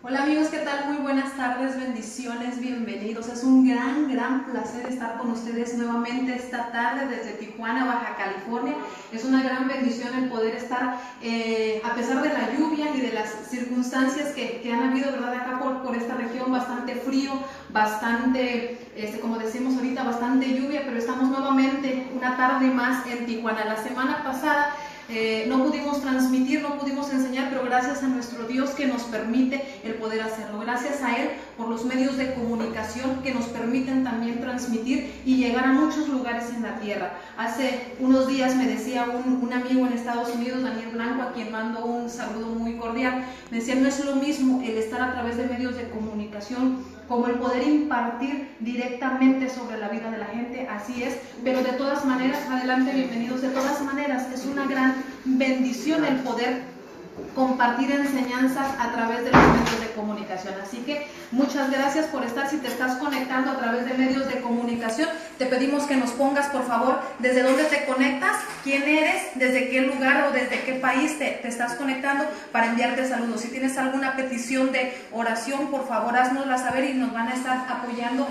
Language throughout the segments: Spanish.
Hola amigos, ¿qué tal? Muy buenas tardes, bendiciones, bienvenidos. Es un gran placer estar con ustedes nuevamente esta tarde desde Tijuana, Baja California. Es una gran bendición el poder estar, a pesar de la lluvia y de las circunstancias que han habido, ¿verdad? Acá por esta región, bastante frío, bastante, como decimos ahorita, bastante lluvia, pero estamos nuevamente una tarde más en Tijuana. La semana pasada no pudimos transmitir, no pudimos enseñar, pero gracias a nuestro Dios que nos permite el poder hacerlo. Gracias a Él por los medios de comunicación que nos permiten también transmitir y llegar a muchos lugares en la tierra. Hace unos días me decía un amigo en Estados Unidos, Daniel Blanco, a quien mando un saludo muy cordial, me decía, no es lo mismo el estar a través de medios de comunicación como el poder impartir directamente sobre la vida de la gente, así es, pero de todas maneras, adelante, bienvenidos, de todas maneras, es una gran bendición el poder compartir enseñanzas a través de los medios de comunicación. Así que muchas gracias por estar. Si te estás conectando a través de medios de comunicación, te pedimos que nos pongas, por favor, desde dónde te conectas, quién eres, desde qué lugar o desde qué país te estás conectando para enviarte saludos. Si tienes alguna petición de oración, por favor, haznosla saber y nos van a estar apoyando,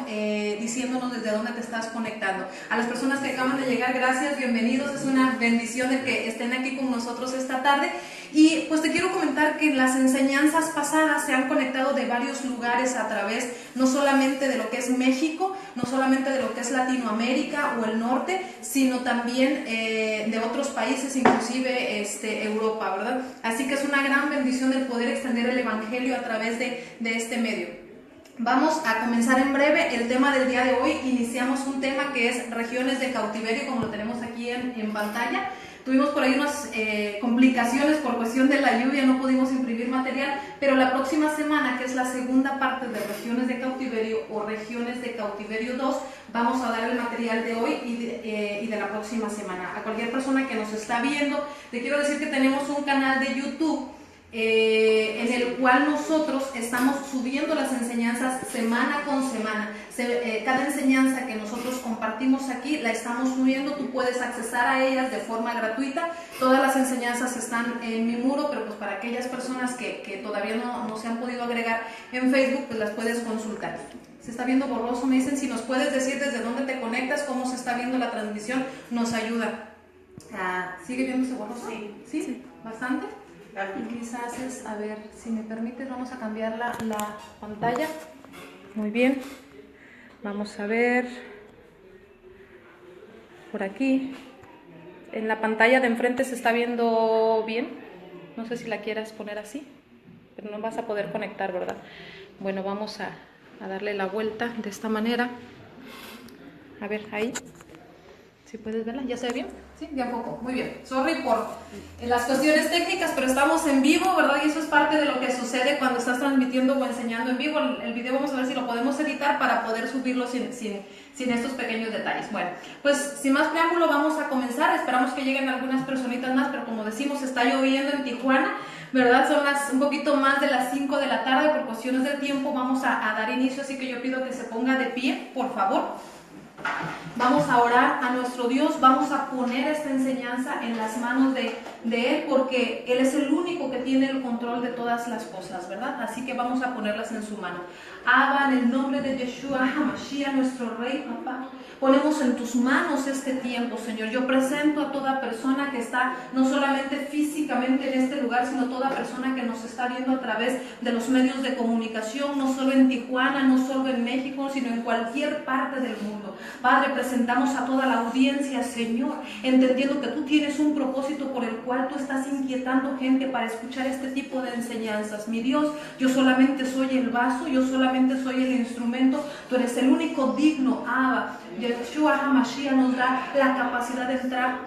diciéndonos desde dónde te estás conectando. A las personas que acaban de llegar, gracias, bienvenidos. Es una bendición el que estén aquí con nosotros esta tarde. Y pues te quiero comentar que las enseñanzas pasadas se han conectado de varios lugares a través, no solamente de lo que es México, no solamente de lo que es Latinoamérica o el norte, sino también de otros países, inclusive Europa, ¿verdad? Así que es una gran bendición el poder extender el Evangelio a través de este medio. Vamos a comenzar en breve el tema del día de hoy. Iniciamos un tema que es regiones de cautiverio, como lo tenemos aquí en pantalla. Tuvimos por ahí unas complicaciones por cuestión de la lluvia, no pudimos imprimir material, pero la próxima semana, que es la segunda parte de regiones de cautiverio o regiones de cautiverio 2, vamos a dar el material de hoy y de la próxima semana. A cualquier persona que nos está viendo, te quiero decir que tenemos un canal de YouTube en el cual nosotros estamos subiendo las enseñanzas semana con semana. Cada enseñanza que nosotros compartimos aquí la estamos subiendo, tú puedes accesar a ellas de forma gratuita. Todas las enseñanzas están en mi muro, pero pues para aquellas personas que todavía no se han podido agregar en Facebook, pues las puedes consultar. Se está viendo borroso, me dicen, si nos puedes decir desde dónde te conectas, cómo se está viendo la transmisión, nos ayuda. ¿Sigue viéndose borroso? ¿Sí? ¿Bastante? Y quizás a ver, si me permites, vamos a cambiar la pantalla. Muy bien. Vamos a ver por aquí. En la pantalla de enfrente se está viendo bien. No sé si la quieras poner así, pero no vas a poder conectar, ¿verdad? Bueno, vamos a darle la vuelta de esta manera. A ver, ahí. Si puedes verla, ¿ya se ve bien? Sí, de a poco, muy bien. Sorry por las cuestiones técnicas, pero estamos en vivo, ¿verdad? Y eso es parte de lo que sucede cuando estás transmitiendo o enseñando en vivo. El video vamos a ver si lo podemos editar para poder subirlo sin estos pequeños detalles. Bueno, pues sin más preámbulo vamos a comenzar. Esperamos que lleguen algunas personitas más, pero como decimos, está lloviendo en Tijuana, ¿verdad? Son un poquito más de las 5 de la tarde. Por cuestiones del tiempo vamos a dar inicio, así que yo pido que se ponga de pie, por favor. Vamos a orar a nuestro Dios, vamos a poner esta enseñanza en las manos de Él, porque Él es el único que tiene el control de todas las cosas, ¿verdad? Así que vamos a ponerlas en su mano. Abba, en el nombre de Yeshua HaMashiach, nuestro Rey, papá, ponemos en tus manos este tiempo, Señor. Yo presento a toda persona que está no solamente físicamente en este lugar, sino toda persona que nos está viendo a través de los medios de comunicación, no solo en Tijuana, no solo en México, sino en cualquier parte del mundo. Padre, presentamos a toda la audiencia, Señor, entendiendo que tú tienes un propósito por el cual tú estás inquietando gente para escuchar este tipo de enseñanzas. Mi Dios, yo solamente soy el vaso, yo solamente soy el instrumento, tú eres el único digno, Abba. Yeshua HaMashiach nos da la capacidad de entrar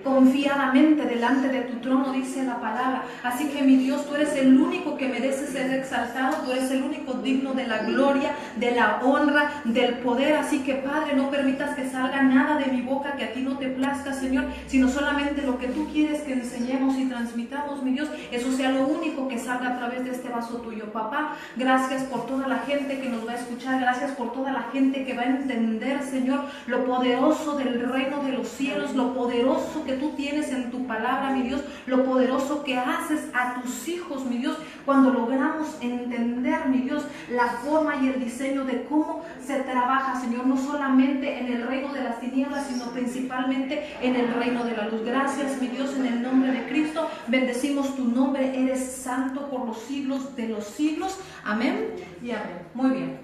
confiadamente delante de tu trono, dice la palabra. Así que mi Dios, tú eres el único que merece ser exaltado, tú eres el único digno de la gloria, de la honra, del poder. Así que Padre, no permitas que salga nada de mi boca que a ti no te plazca, Señor, sino solamente lo que tú quieres que enseñemos y transmitamos, mi Dios, eso sea lo único que salga a través de este vaso tuyo. Papá, gracias por toda la gente que nos va a escuchar, gracias por toda la gente que va a entender, Señor, lo poderoso del reino de los cielos, lo poderoso que tú tienes en tu palabra, mi Dios, lo poderoso que haces a tus hijos, mi Dios, cuando logramos entender, mi Dios, la forma y el diseño de cómo se trabaja, Señor, no solamente en el reino de las tinieblas, sino principalmente en el reino de la luz. Gracias, mi Dios, en el nombre de Cristo, bendecimos tu nombre, eres santo por los siglos de los siglos. Amén y amén. Muy bien.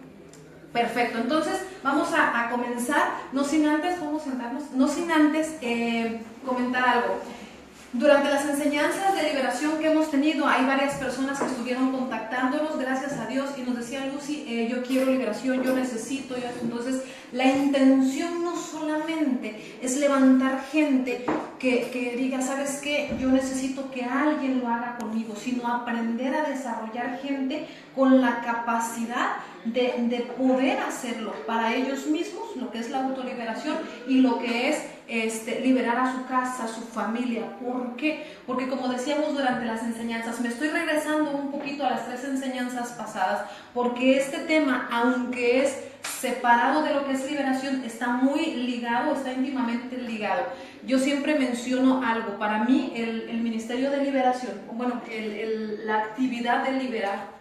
Perfecto, entonces vamos a comenzar, no sin antes, vamos a sentarnos, no sin antes comentar algo. Durante las enseñanzas de liberación que hemos tenido, hay varias personas que estuvieron contactándonos, gracias a Dios, y nos decían, Lucy, yo quiero liberación, yo necesito. Entonces, la intención no solamente es levantar gente que diga, ¿sabes qué? Yo necesito que alguien lo haga conmigo, sino aprender a desarrollar gente con la capacidad de poder hacerlo para ellos mismos, lo que es la autoliberación y lo que es liberar a su casa, a su familia. ¿Por qué? Porque como decíamos durante las enseñanzas, me estoy regresando un poquito a las 3 enseñanzas pasadas, porque este tema, aunque es separado de lo que es liberación, está muy ligado, está íntimamente ligado. Yo siempre menciono algo, para mí el ministerio de liberación, bueno, la actividad de liberar,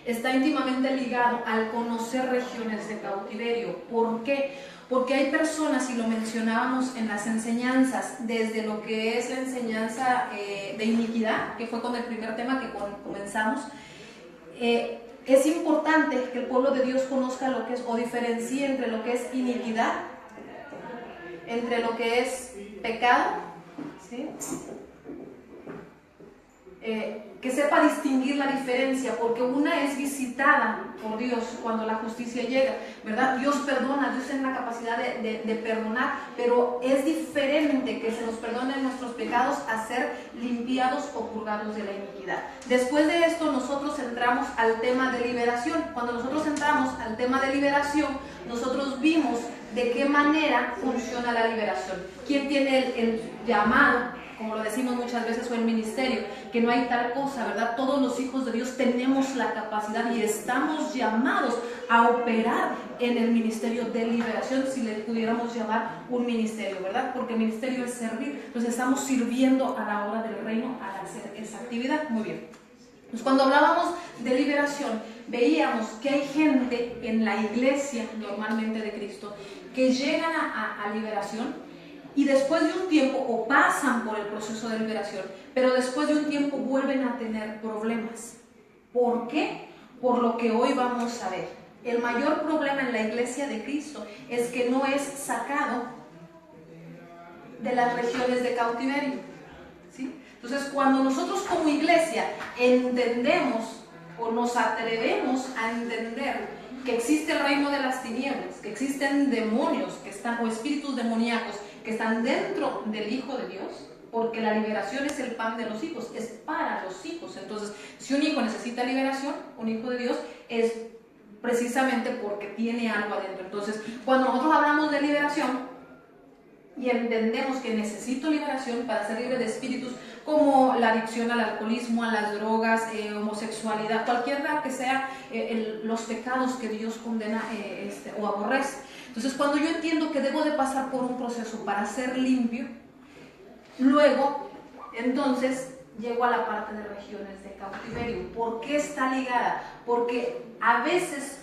está íntimamente ligado al conocer regiones de cautiverio. ¿Por qué? Porque hay personas, y lo mencionábamos en las enseñanzas, desde lo que es la enseñanza de iniquidad, que fue con el primer tema que comenzamos, es importante que el pueblo de Dios conozca lo que es, o diferencie entre lo que es iniquidad, entre lo que es pecado, ¿sí? Que sepa distinguir la diferencia, porque una es visitada por Dios cuando la justicia llega, ¿verdad? Dios perdona, Dios tiene la capacidad de perdonar, pero es diferente que se nos perdonen nuestros pecados a ser limpiados o purgados de la iniquidad. Después de esto nosotros entramos al tema de liberación. Cuando nosotros entramos al tema de liberación, nosotros vimos de qué manera funciona la liberación. ¿Quién tiene el llamado? Como lo decimos muchas veces, o el ministerio, que no hay tal cosa, ¿verdad? Todos los hijos de Dios tenemos la capacidad y estamos llamados a operar en el ministerio de liberación, si le pudiéramos llamar un ministerio, ¿verdad? Porque el ministerio es servir, entonces estamos sirviendo a la obra del reino al hacer esa actividad. Muy bien. Pues cuando hablábamos de liberación, veíamos que hay gente en la iglesia, normalmente de Cristo, que llegan a liberación, y después de un tiempo, o pasan por el proceso de liberación, pero después de un tiempo vuelven a tener problemas. ¿Por qué? Por lo que hoy vamos a ver. El mayor problema en la iglesia de Cristo es que no es sacado de las regiones de cautiverio, ¿sí? Entonces, cuando nosotros como iglesia entendemos o nos atrevemos a entender que existe el reino de las tinieblas, que existen demonios que están, o espíritus demoníacos que están dentro del Hijo de Dios, porque la liberación es el pan de los hijos, es para los hijos. Entonces, si un hijo necesita liberación, un hijo de Dios, es precisamente porque tiene algo adentro. Entonces, cuando nosotros hablamos de liberación y entendemos que necesito liberación para ser libre de espíritus como la adicción al alcoholismo, a las drogas, homosexualidad, cualquiera que sea los pecados que Dios condena o aborrece. Entonces, cuando yo entiendo que debo de pasar por un proceso para ser limpio, luego, entonces, llego a la parte de regiones de cautiverio. ¿Por qué está ligada? Porque a veces,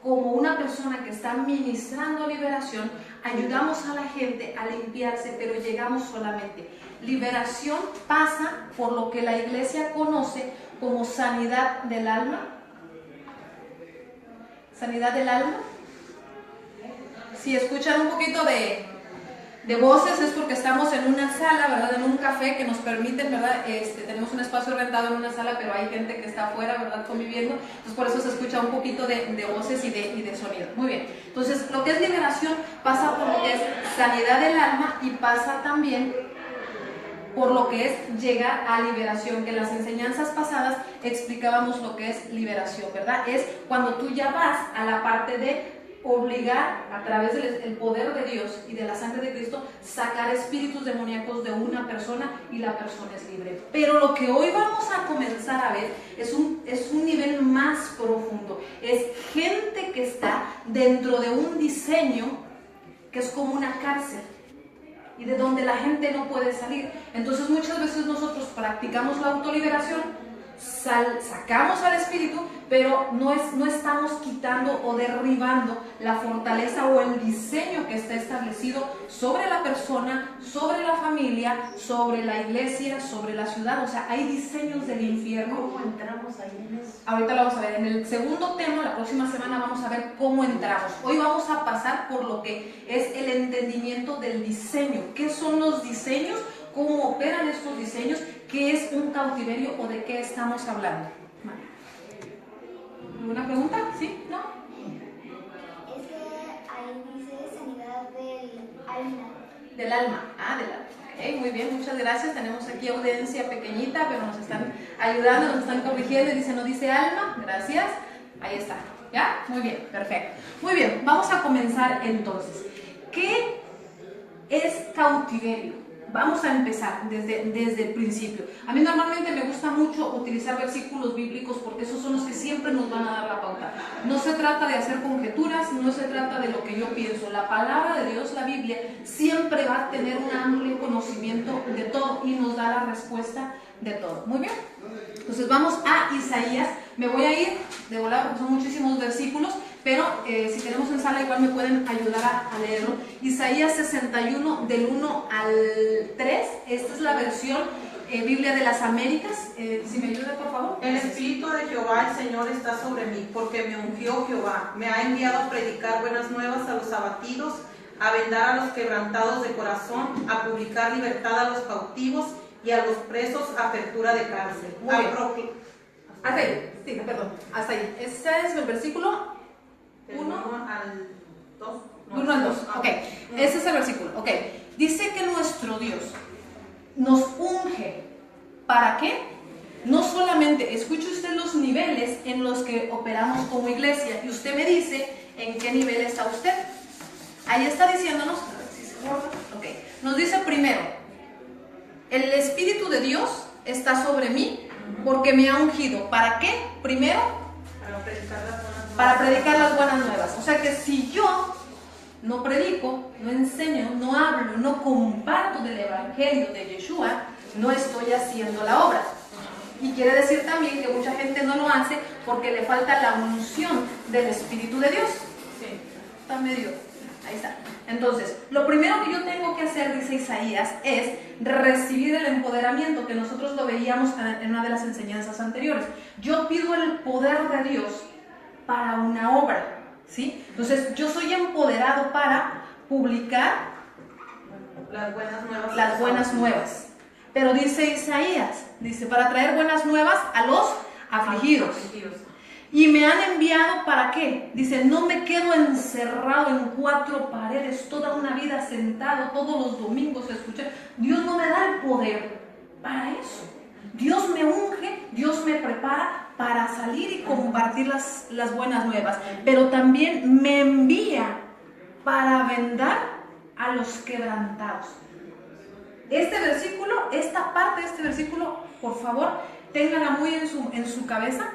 como una persona que está ministrando liberación, ayudamos a la gente a limpiarse, pero llegamos solamente. Liberación pasa por lo que la iglesia conoce como sanidad del alma. Sanidad del alma. Si escuchan un poquito de voces es porque estamos en una sala, ¿verdad? En un café que nos permiten, ¿verdad? Tenemos un espacio rentado en una sala, pero hay gente que está afuera, ¿verdad? Conviviendo. Entonces por eso se escucha un poquito de voces y de sonido. Muy bien. Entonces lo que es liberación pasa por lo que es sanidad del alma y pasa también por lo que es llegar a liberación, que en las enseñanzas pasadas explicábamos lo que es liberación, ¿verdad? Es cuando tú ya vas a la parte de obligar a través del poder de Dios y de la sangre de Cristo, sacar espíritus demoníacos de una persona y la persona es libre. Pero lo que hoy vamos a comenzar a ver es un nivel más profundo. Es gente que está dentro de un diseño que es como una cárcel y de donde la gente no puede salir. Entonces muchas veces nosotros practicamos la autoliberación sacamos al espíritu, pero no estamos quitando o derribando la fortaleza o el diseño que está establecido sobre la persona, sobre la familia, sobre la iglesia, sobre la ciudad. O sea, hay diseños del infierno. ¿Cómo entramos ahí en eso? Ahorita lo vamos a ver. En el segundo tema, la próxima semana, vamos a ver cómo entramos. Hoy vamos a pasar por lo que es el entendimiento del diseño. ¿Qué son los diseños? ¿Cómo operan estos diseños? ¿Qué es un cautiverio o de qué estamos hablando? ¿Alguna pregunta? ¿Sí? ¿No? Es que ahí dice sanidad del alma. Del alma. Ah, del alma. Ok, muy bien, muchas gracias. Tenemos aquí audiencia pequeñita, pero nos están ayudando, nos están corrigiendo. Dice, no dice alma. Gracias. Ahí está. ¿Ya? Muy bien, perfecto. Muy bien, vamos a comenzar entonces. ¿Qué es cautiverio? Vamos a empezar desde el principio. A mí normalmente me gusta mucho utilizar versículos bíblicos porque esos son los que siempre nos van a dar la pauta. No se trata de hacer conjeturas, no se trata de lo que yo pienso. La palabra de Dios, la Biblia, siempre va a tener un amplio conocimiento de todo y nos da la respuesta de todo. Muy bien. Entonces vamos a Isaías. Me voy a ir de volada porque son muchísimos versículos, pero si tenemos en sala igual me pueden ayudar a leerlo. Isaías 61 del 1 al 3. Esta es la versión Biblia de las Américas. Si me ayuda, por favor. El Espíritu de Jehová, el Señor, está sobre mí, porque me ungió Jehová. Me ha enviado a predicar buenas nuevas a los abatidos, a vendar a los quebrantados de corazón, a publicar libertad a los cautivos y a los presos apertura de cárcel. Muy bien. Hasta ahí, sí, perdón, hasta ahí. Ese es el versículo 1 al 2. 1 al 2, ok. Ese es el versículo, ok. Dice que nuestro Dios nos unge. ¿Para qué? No solamente, escuche usted los niveles en los que operamos como iglesia y usted me dice en qué nivel está usted. Ahí está diciéndonos, a ver si se borra, ok. Nos dice primero, el Espíritu de Dios está sobre mí porque me ha ungido. ¿Para qué? Primero, para predicar las buenas nuevas. O sea que si yo no predico, no enseño, no hablo, no comparto del Evangelio de Yeshua, no estoy haciendo la obra. Y quiere decir también que mucha gente no lo hace porque le falta la unción del Espíritu de Dios. Sí. Está medio, ahí está. Entonces, lo primero que yo tengo que hacer, dice Isaías, es recibir el empoderamiento, que nosotros lo veíamos en una de las enseñanzas anteriores. Yo pido el poder de Dios para una obra, ¿sí? Entonces, yo soy empoderado para publicar las buenas nuevas. Pero dice Isaías, dice, para traer buenas nuevas a los afligidos. Y me han enviado ¿para qué? Dice, no me quedo encerrado en cuatro paredes toda una vida sentado todos los domingos a escuchar. Dios no me da el poder para eso. Dios me unge, Dios me prepara para salir y compartir las buenas nuevas. Pero también me envía para vendar a los quebrantados. Este versículo, esta parte de este versículo, por favor, ténganla muy en su cabeza,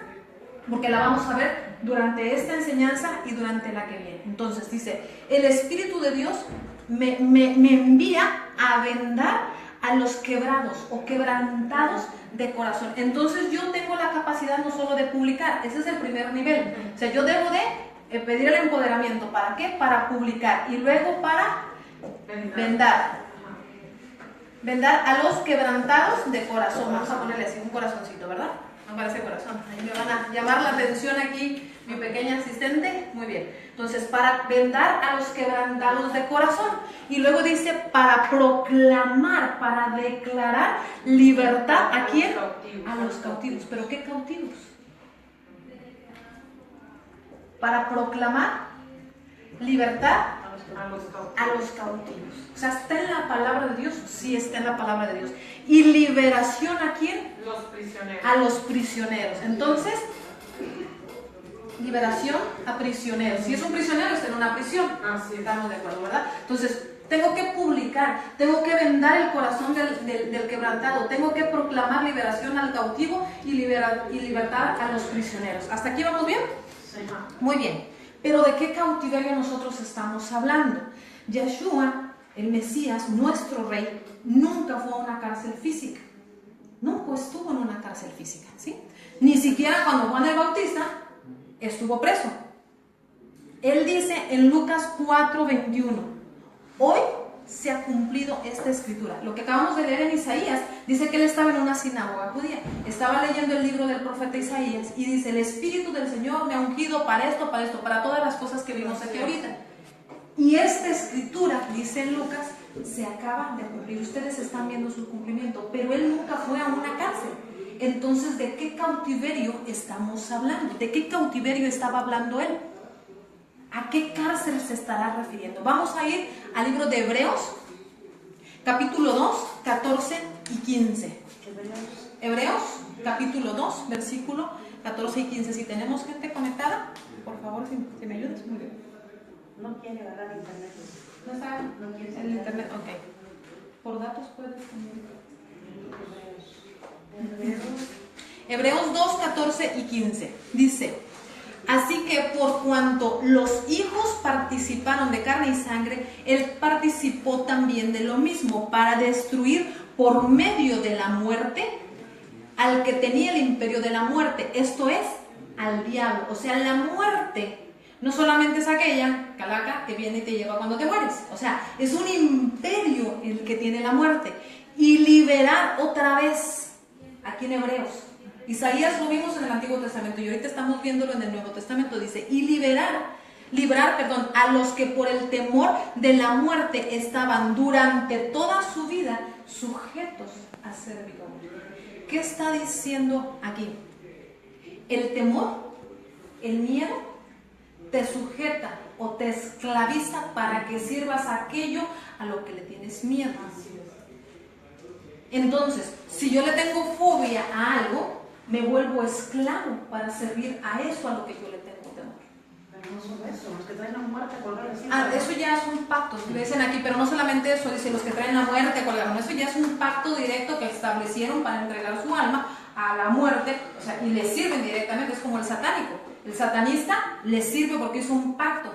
porque la vamos a ver durante esta enseñanza y durante la que viene. Entonces dice, el Espíritu de Dios me envía a vendar a los quebrados o quebrantados de corazón. Entonces yo tengo la capacidad no solo de publicar, ese es el primer nivel. O sea, yo debo de pedir el empoderamiento. ¿Para qué? Para publicar y luego para vendar. Vendar a los quebrantados de corazón. Vamos a ponerle así un corazoncito, ¿verdad? No parece corazón. Ahí me van a llamar la atención aquí mi pequeña asistente. Muy bien. Entonces, para vendar a los quebrantados de corazón. Y luego dice, para proclamar, para declarar libertad. ¿A quién? A los cautivos. ¿Pero qué cautivos? Para proclamar libertad a los cautivos. O sea, ¿está en la palabra de Dios? Sí, está en la palabra de Dios. ¿Y liberación a quién? Los prisioneros. A los prisioneros. Entonces, liberación a prisioneros. Si es un prisionero, está en una prisión. Así es. Estamos de acuerdo, ¿verdad? Entonces, tengo que publicar, tengo que vendar el corazón del quebrantado, tengo que proclamar liberación al cautivo y libertad a los prisioneros. ¿Hasta aquí vamos bien? Sí. Muy bien. Pero ¿de qué cautiverio nosotros estamos hablando? Yeshua, el Mesías, nuestro rey, nunca fue a una cárcel física. Nunca estuvo en una cárcel física, ¿sí? siquiera cuando Juan el Bautista estuvo preso. Él dice en Lucas 4:21, hoy se ha cumplido esta escritura. Lo que acabamos de leer en Isaías, dice que él estaba en una sinagoga judía, estaba leyendo el libro del profeta Isaías y dice, el Espíritu del Señor me ha ungido para esto, para todas las cosas que vimos aquí ahorita. Y esta escritura, dice en Lucas, se acaba de cumplir. Ustedes están viendo su cumplimiento, pero él nunca fue a una cárcel. Entonces, ¿de qué cautiverio estamos hablando? ¿De qué cautiverio estaba hablando él? ¿A qué cárcel se estará refiriendo? Vamos a ir al libro de Hebreos, capítulo 2, 14 y 15. Hebreos, capítulo 2, versículo 14 y 15. Si tenemos gente conectada, por favor, si me ayudas, muy bien. No quiere agarrar internet. ¿No está No quiere el internet? Ok. Por datos puedes también. Hebreos 2, 14 y 15. Dice, así que por cuanto los hijos participaron de carne y sangre, él participó también de lo mismo, para destruir por medio de la muerte al que tenía el imperio de la muerte, esto es, al diablo. O sea, la muerte no solamente es aquella calaca que viene y te lleva cuando te mueres, o sea, es un imperio el que tiene la muerte. Y liberar otra vez, aquí en Hebreos, Isaías lo vimos en el Antiguo Testamento y ahorita estamos viéndolo en el Nuevo Testamento, dice, y librar a los que por el temor de la muerte estaban durante toda su vida sujetos a servidumbre. ¿Qué está diciendo aquí? El temor, el miedo, te sujeta o te esclaviza para que sirvas aquello a lo que le tienes miedo. Entonces, si yo le tengo fobia a algo, me vuelvo esclavo para servir a eso a lo que yo le tengo temor. Pero no solo eso, los que traen la muerte colgaron así. Eso ya es un pacto, dicen aquí, pero no solamente eso, dice los que traen la muerte colgaron, eso ya es un pacto directo que establecieron para entregar su alma a la muerte, o sea, y le sirven directamente, es como el satánico. El satanista le sirve porque hizo un pacto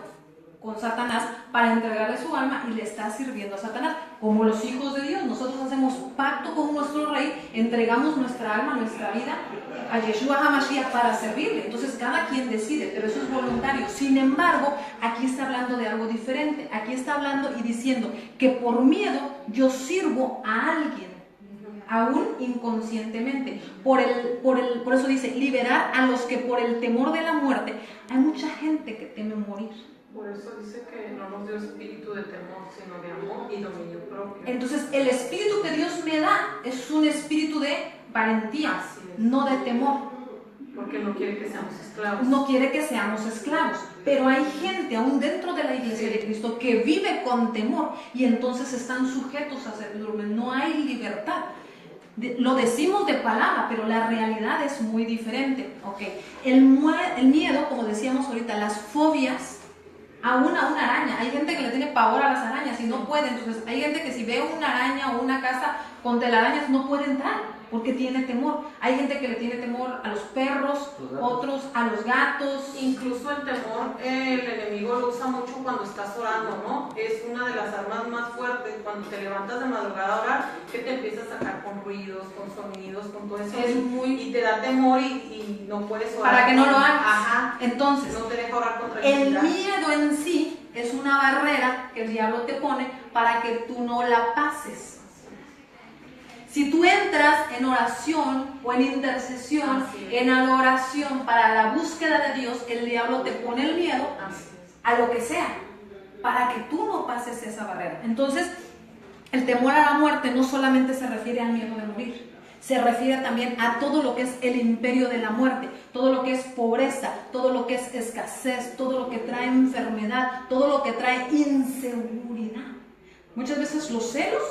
con Satanás para entregarle su alma y le está sirviendo a Satanás. Como los hijos de Dios, nosotros hacemos pacto con nuestro rey, entregamos nuestra alma, nuestra vida a Yeshua HaMashiach para servirle. Entonces cada quien decide, pero eso es voluntario. Sin embargo, aquí está hablando de algo diferente. Aquí está hablando y diciendo que por miedo yo sirvo a alguien, aún inconscientemente. Por eso dice, liberar a los que por el temor de la muerte, hay mucha gente que teme morir. Por eso dice que no nos dio espíritu de temor, sino de amor y dominio propio. Entonces, el espíritu que Dios me da es un espíritu de valentía, no de temor. Porque no quiere que seamos esclavos. No quiere que seamos esclavos. Pero hay gente aún dentro de la iglesia de Cristo que vive con temor y entonces están sujetos a servidumbre. No hay libertad. Lo decimos de palabra, pero la realidad es muy diferente. Okay. El miedo, como decíamos ahorita, las fobias, aún a una araña. Hay gente que le tiene pavor a las arañas y no puede. Entonces hay gente que si ve una araña o una casa con telarañas no puede entrar porque tiene temor. Hay gente que le tiene temor a los perros, otros a los gatos. Incluso el temor, el enemigo lo usa mucho cuando estás orando, ¿no? Es una de las armas más fuertes cuando te levantas de madrugada a orar, que te empieza a sacar con ruidos, con sonidos, con todo eso. Y te da temor y no puedes orar. Para que no lo hagas. Ajá. Entonces, no te deja orar con el tranquilidad. miedo en sí es una barrera que el diablo te pone para que tú no la pases. Si tú entras en oración o en intercesión, en adoración para la búsqueda de Dios, el diablo te pone el miedo a lo que sea, para que tú no pases esa barrera. Entonces, el temor a la muerte no solamente se refiere al miedo de morir, se refiere también a todo lo que es el imperio de la muerte, todo lo que es pobreza, todo lo que es escasez, todo lo que trae enfermedad, todo lo que trae inseguridad. Muchas veces los celos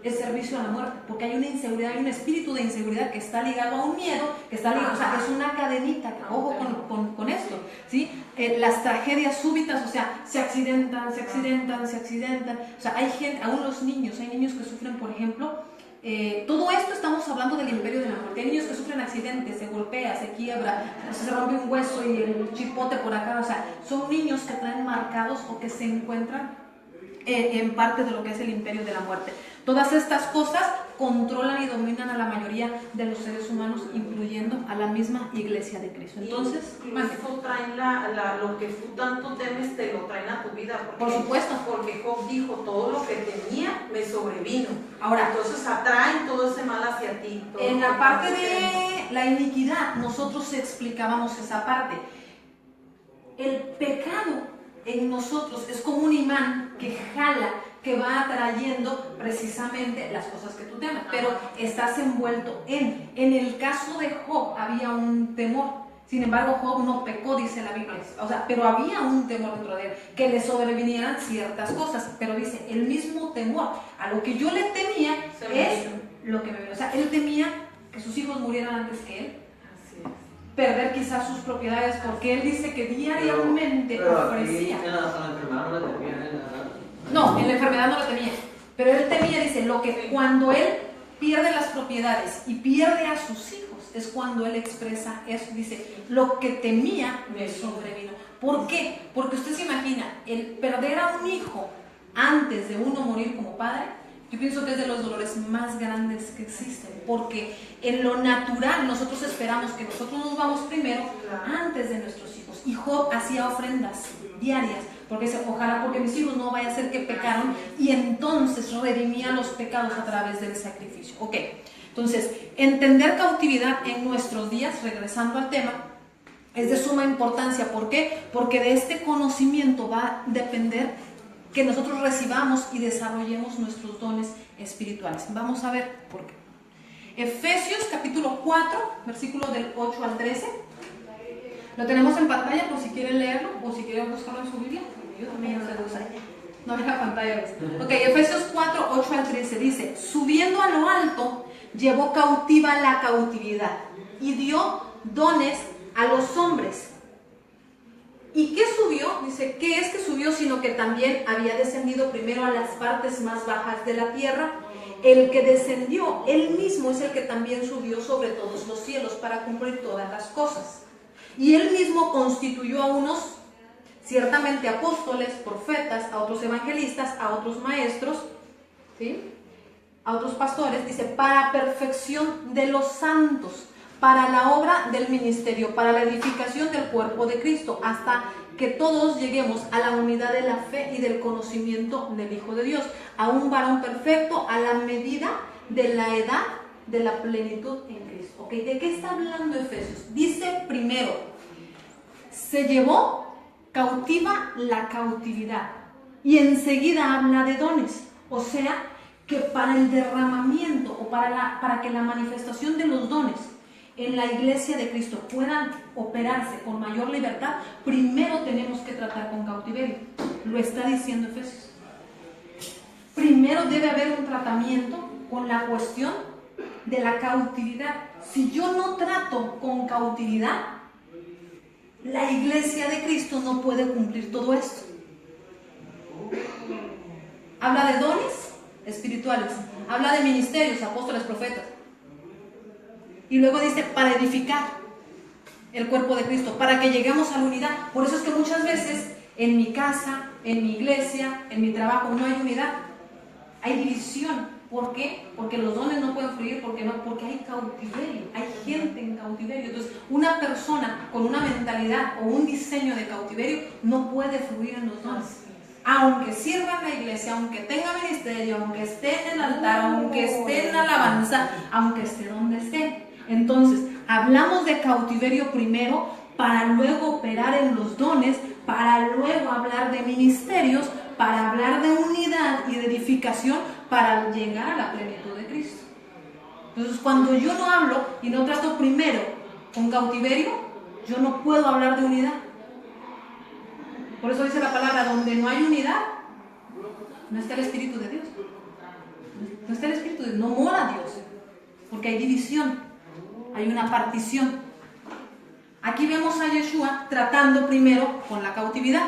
es servicio a la muerte, porque hay una inseguridad, hay un espíritu de inseguridad que está ligado a un miedo, que está ligado, o sea, es una cadenita, ojo con esto, ¿sí? Las tragedias súbitas, o sea, se accidentan, o sea, hay gente, aún los niños, hay niños que sufren, por ejemplo, todo esto estamos hablando del imperio de la muerte. Hay niños que sufren accidentes, se golpea, se quiebra, se rompe un hueso y el chipote por acá, o sea, son niños que traen marcados o que se encuentran en parte de lo que es el imperio de la muerte. Todas estas cosas controlan y dominan a la mayoría de los seres humanos, incluyendo a la misma iglesia de Cristo. Entonces, incluso traen lo que tú tanto temes, te lo traen a tu vida. Por supuesto. Porque Job dijo, todo lo que tenía me sobrevino. Ahora, entonces atraen todo ese mal hacia ti. En la parte de la iniquidad, nosotros explicábamos esa parte. El pecado en nosotros es como un imán que jala, que va atrayendo precisamente las cosas que tú temas, pero estás envuelto en el caso de Job había un temor. Sin embargo, Job no pecó, dice la Biblia, pero había un temor dentro de él, que le sobrevinieran ciertas cosas, pero dice, el mismo temor, a lo que yo le temía es lo que me vino. O sea, él temía que sus hijos murieran antes que él, perder quizás sus propiedades, porque él dice que diariamente ofrecía. No, en la enfermedad no lo temía, pero él temía, dice, lo que cuando él pierde las propiedades y pierde a sus hijos, es cuando él expresa eso, dice, lo que temía me sobrevino. ¿Por qué? Porque usted se imagina, el perder a un hijo antes de uno morir como padre, yo pienso que es de los dolores más grandes que existen, porque en lo natural nosotros esperamos que nosotros nos vamos primero antes de nuestros hijos. Y Job hacía ofrendas diarias, porque dice, ojalá porque mis hijos no vaya a ser que pecaron, y entonces redimía los pecados a través del sacrificio. Ok, entonces, entender cautividad en nuestros días, regresando al tema, es de suma importancia. ¿Por qué? Porque de este conocimiento va a depender que nosotros recibamos y desarrollemos nuestros dones espirituales. Vamos a ver por qué. Efesios capítulo 4, versículo del 8 al 13. Lo tenemos en pantalla por si quieren leerlo o si quieren buscarlo en su Biblia. Yo también no lo uso. No ve la pantalla, ¿ves? Ok, Efesios 4, 8 al 13 dice, subiendo a lo alto, llevó cautiva la cautividad y dio dones a los hombres. ¿Y qué subió? Dice, ¿qué es que subió? Sino que también había descendido primero a las partes más bajas de la tierra. El que descendió, él mismo es el que también subió sobre todos los cielos para cumplir todas las cosas. Y él mismo constituyó a unos, ciertamente apóstoles, profetas, a otros evangelistas, a otros maestros, ¿sí?, a otros pastores, dice, para perfección de los santos, para la obra del ministerio, para la edificación del cuerpo de Cristo, hasta que todos lleguemos a la unidad de la fe y del conocimiento del Hijo de Dios, a un varón perfecto, a la medida de la edad de la plenitud en Cristo. ¿Okay? ¿De qué está hablando Efesios? Dice primero, se llevó cautiva la cautividad, y enseguida habla de dones, o sea, que para el derramamiento o para que la manifestación de los dones en la iglesia de Cristo puedan operarse con mayor libertad, primero tenemos que tratar con cautiverio. Lo está diciendo Efesios. Primero debe haber un tratamiento con la cuestión de la cautividad. Si yo no trato con cautividad, la iglesia de Cristo no puede cumplir todo esto. Habla de dones espirituales, habla de ministerios, apóstoles, profetas, y luego dice para edificar el cuerpo de Cristo, para que lleguemos a la unidad. Por eso es que muchas veces en mi casa, en mi iglesia, en mi trabajo no hay unidad, hay división. ¿Por qué? Porque los dones no pueden fluir, porque hay cautiverio, hay gente en cautiverio. Entonces, una persona con una mentalidad o un diseño de cautiverio no puede fluir en los dones. Aunque sirva en la iglesia, aunque tenga ministerio, aunque esté en el altar, aunque esté en la alabanza, aunque esté donde esté. Entonces, hablamos de cautiverio primero para luego operar en los dones, para luego hablar de ministerios, para hablar de unidad y de edificación, para llegar a la plenitud de Cristo. Entonces, cuando yo no hablo y no trato primero con cautiverio, yo no puedo hablar de unidad. Por eso dice la palabra, donde no hay unidad, no está el Espíritu de Dios. No está el Espíritu de Dios, no mora Dios, porque hay división, hay una partición. Aquí vemos a Yeshua tratando primero con la cautividad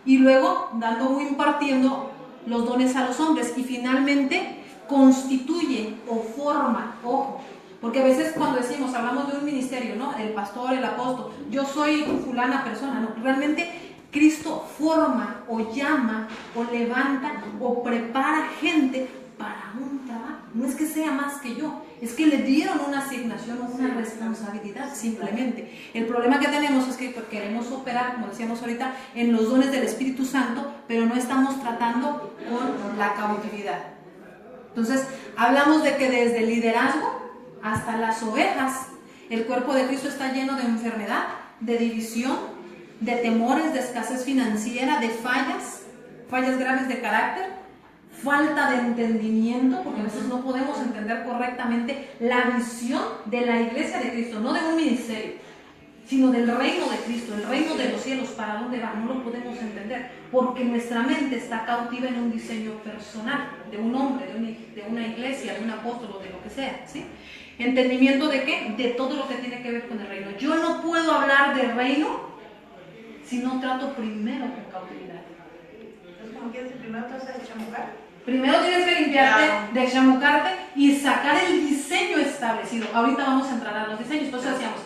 y luego dando o impartiendo los dones a los hombres, y finalmente constituye o forma, ojo, porque a veces cuando decimos, hablamos de un ministerio, ¿no? El pastor, el apóstol, yo soy fulana persona, no, realmente Cristo forma o llama o levanta o prepara gente para un trabajo. No es que sea más que yo, es que le dieron una asignación o una responsabilidad simplemente. El problema que tenemos es que queremos operar, como decíamos ahorita, en los dones del Espíritu Santo, pero no estamos tratando con la cautividad. Entonces, hablamos de que desde el liderazgo hasta las ovejas, el cuerpo de Cristo está lleno de enfermedad, de división, de temores, de escasez financiera, de fallas graves de carácter, falta de entendimiento, porque a veces no podemos entender correctamente la visión de la iglesia de Cristo, no de un ministerio, sino del reino de Cristo, el reino de los cielos, para dónde va, no lo podemos entender, porque nuestra mente está cautiva en un diseño personal, de un hombre, de una iglesia, de un apóstol o de lo que sea, ¿sí? ¿Entendimiento de qué? De todo lo que tiene que ver con el reino. Yo no puedo hablar de reino si no trato primero con cautividad. Entonces, como quieres, primero te vas a chamucar. Primero tienes que limpiarte, deschamucarte y sacar el diseño establecido. Ahorita vamos a entrar a los diseños, entonces decíamos,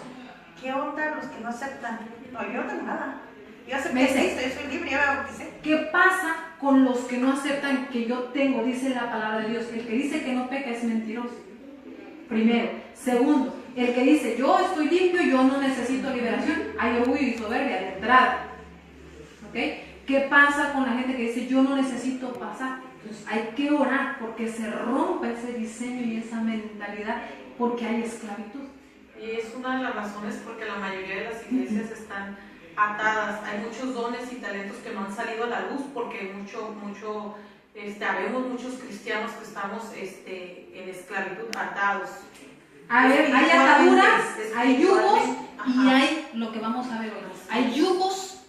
¿qué onda los que no aceptan? No, yo no tengo nada. Yo acepté Cristo, yo soy libre, yo me bauticé. ¿qué pasa con los que no aceptan que yo tengo? Dice la palabra de Dios, el que dice que no peca es mentiroso. Primero. Segundo, el que dice, yo estoy limpio, yo no necesito liberación, hay orgullo y soberbia de entrada. ¿Ok? ¿Qué pasa con la gente que dice, yo no necesito pasar? Entonces hay que orar porque se rompa ese diseño y esa mentalidad, porque hay esclavitud. Y es una de las razones porque la mayoría de las iglesias están atadas. Hay muchos dones y talentos que no han salido a la luz porque habemos muchos cristianos que estamos en esclavitud, atados. A ver, hay ataduras, hay yugos y Ajá. hay lo que vamos a ver hoy. Hay yugos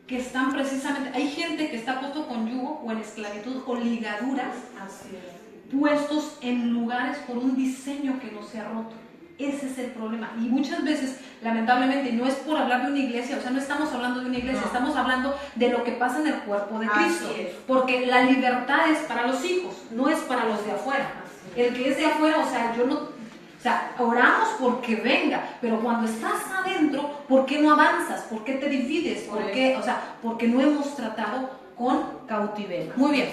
que están precisamente, hay gente que está puesto con yugo o en esclavitud o ligaduras Así es. puestos en lugares por un diseño que no se ha roto. Ese es el problema. Y muchas veces, lamentablemente, no es por hablar de una iglesia, o sea, no estamos hablando de una iglesia, No. estamos hablando de lo que pasa en el cuerpo de Cristo. Así es. Porque la libertad es para los hijos, no es para los de afuera. El que es de afuera, o sea, oramos porque venga, pero cuando estás adentro, ¿por qué no avanzas? ¿Por qué te divides? ¿Por qué? O sea, porque no hemos tratado con cautiverio. Muy bien.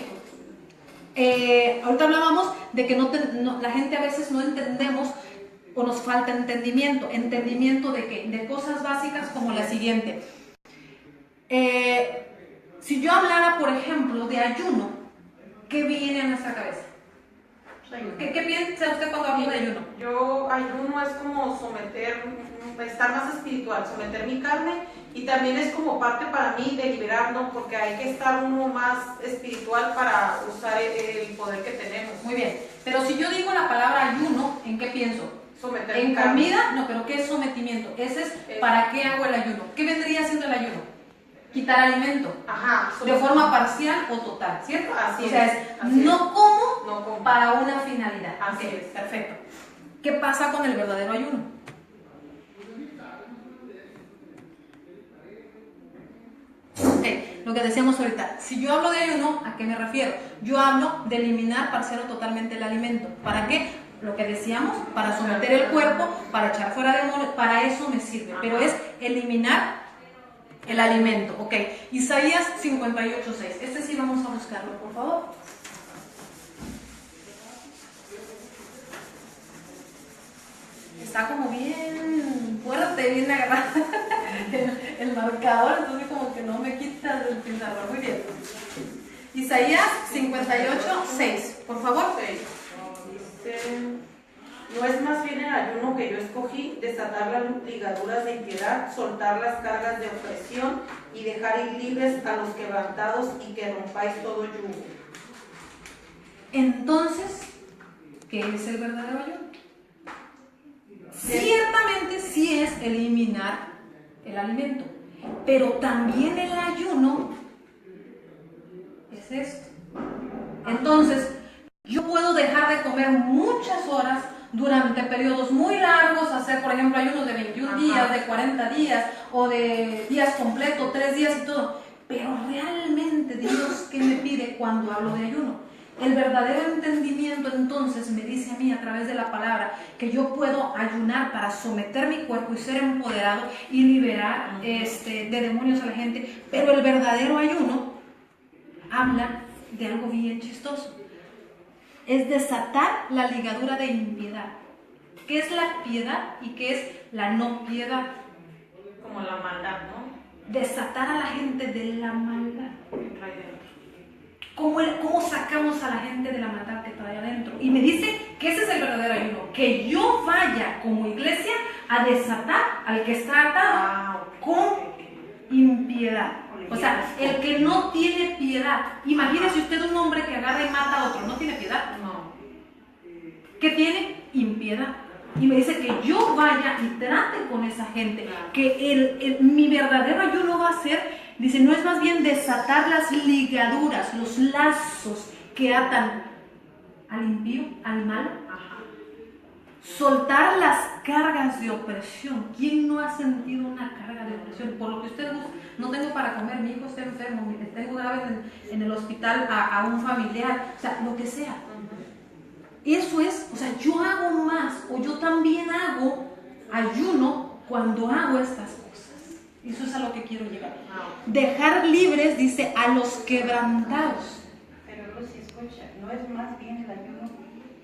Ahorita hablábamos de que la gente a veces no entendemos o nos falta entendimiento. ¿Entendimiento de qué? De cosas básicas como la siguiente. Si yo hablara, por ejemplo, de ayuno, ¿qué viene a nuestra cabeza? ¿Qué piensa usted cuando habla de ayuno? Yo ayuno es como estar más espiritual, someter mi carne, y también es como parte para mí de liberarnos, porque hay que estar uno más espiritual para usar el poder que tenemos. Muy bien, pero si yo digo la palabra ayuno, ¿en qué pienso? Someter ¿En mi carne. comida? No, pero ¿qué es sometimiento? Ese es ¿para qué hago el ayuno? ¿Qué vendría siendo el ayuno? Quitar alimento. Ajá. De forma parcial o total, ¿cierto? Así o sea, es, así no como No como. para una finalidad. Así Ok, es. perfecto. ¿Qué pasa con el verdadero ayuno? Ok, lo que decíamos ahorita, si yo hablo de ayuno, ¿a qué me refiero? Yo hablo de eliminar parcial o totalmente el alimento. ¿Para qué? Lo que decíamos, para someter el cuerpo, para echar fuera demonios, para eso me sirve. Pero es eliminar el alimento. Ok, Isaías 58:6. Este sí vamos a buscarlo, por favor. Está como bien fuerte, bien agarrado el marcador, entonces como que no me quita del pizarrón. Muy bien. Isaías 58:6, por favor. Dice, no es más bien el ayuno que yo escogí, desatar las ligaduras de impiedad, soltar las cargas de opresión y dejar ir libres a los quebrantados y que rompáis todo yugo. Entonces, ¿qué es el verdadero ayuno? Ciertamente sí es eliminar el alimento, pero también el ayuno es esto. Entonces, yo puedo dejar de comer muchas horas durante periodos muy largos, hacer por ejemplo ayunos de 21 días, de 40 días o de días completos, 3 días y todo, pero realmente Dios, ¿qué me pide cuando hablo de ayuno? El verdadero entendimiento entonces me dice a mí a través de la palabra que yo puedo ayunar para someter mi cuerpo y ser empoderado y liberar de demonios a la gente, pero el verdadero ayuno habla de algo bien chistoso. es desatar la ligadura de impiedad. ¿Qué es la piedad y qué es la no piedad? Como la maldad, ¿no? Desatar a la gente de la maldad. Trae dentro. ¿Cómo sacamos a la gente de la maldad que trae adentro? Y me dice que ese es el verdadero ayuno, que yo vaya como iglesia a desatar al que está atado con impiedad. O sea, el que no tiene piedad. Imagínese usted un hombre que agarra y mata a otro, ¿no tiene piedad? No. ¿Qué tiene? Impiedad. Y me dice que yo vaya y trate con esa gente, que mi verdadero ayuno va a ser, dice, no es más bien desatar las ligaduras, los lazos que atan al impío, al mal, soltar las cargas de opresión. ¿Quién no ha sentido una carga de opresión? Por lo que usted busca, no tengo para comer, mi hijo está enfermo, tengo grave en el hospital a un familiar, o sea, lo que sea. Eso es, o sea, yo hago más, o yo también hago ayuno cuando hago estas cosas. Eso es a lo que quiero llegar. Dejar libres, dice, a los quebrantados. Pero Lucy, escucha, no es más bien el ayuno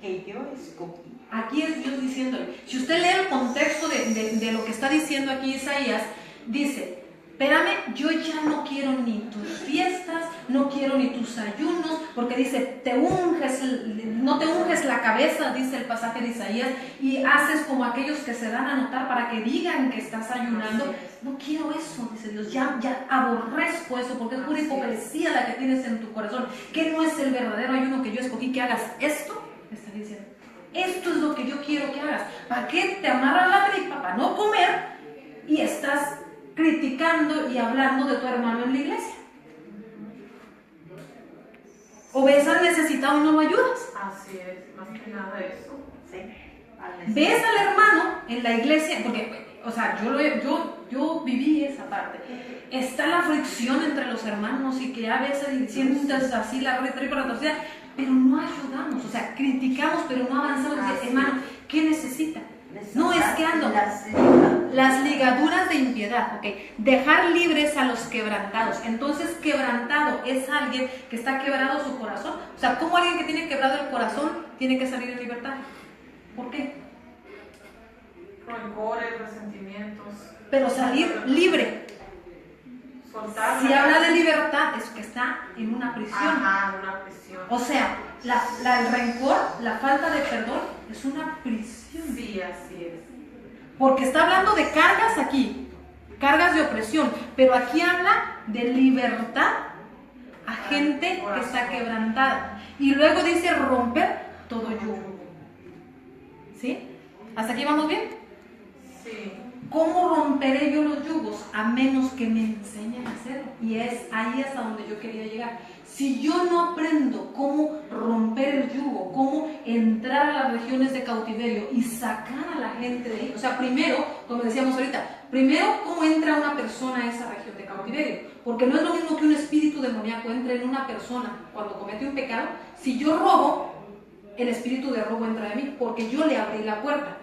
que yo escogí. Aquí es Dios diciéndole. Si usted lee el contexto de lo que está diciendo aquí Isaías, dice, espérame, yo ya no quiero ni tus fiestas, no quiero ni tus ayunos, porque dice, no te unges la cabeza, dice el pasaje de Isaías, y haces como aquellos que se dan a notar para que digan que estás ayunando. No quiero eso, dice Dios, ya aborrezco eso, porque es pura hipocresía la que tienes en tu corazón, que no es el verdadero ayuno que yo escogí, que hagas esto, está diciendo. Esto es lo que yo quiero que hagas. ¿Para qué te amarras la tripa? Para no comer y estás criticando y hablando de tu hermano en la iglesia. O ves al necesitado y no lo ayudas. Así es, más que nada eso. Sí. Ves al hermano en la iglesia, porque, o sea, yo viví esa parte. Está la fricción entre los hermanos y que a veces sientes así la tripa retorcida, pero no ayudamos, o sea, criticamos, pero no avanzamos. Dice, hermano, ¿qué necesita? No, es que ando. Las ligaduras de impiedad, ok. Dejar libres a los quebrantados. Entonces, quebrantado es alguien que está quebrado su corazón. O sea, ¿cómo alguien que tiene quebrado el corazón tiene que salir en libertad? ¿Por qué? Rencores, resentimientos. Pero salir libre. Soltar. Si habla de libertad, es que está en una prisión. Ajá, una prisión. O sea, el rencor, la falta de perdón, es una prisión. Sí, así es. Porque está hablando de cargas aquí, cargas de opresión, pero aquí habla de libertad a gente que está quebrantada. Y luego dice romper todo yugo. ¿Sí? ¿Hasta aquí vamos bien? Sí. ¿Cómo romperé yo los yugos? A menos que me enseñen a hacerlo. Y es ahí hasta donde yo quería llegar. Si yo no aprendo cómo romper el yugo, cómo entrar a las regiones de cautiverio y sacar a la gente de ahí, o sea, primero, como decíamos ahorita, primero cómo entra una persona a esa región de cautiverio, porque no es lo mismo que un espíritu demoníaco entre en una persona cuando comete un pecado. Si yo robo, el espíritu de robo entra de mí, porque yo le abrí la puerta.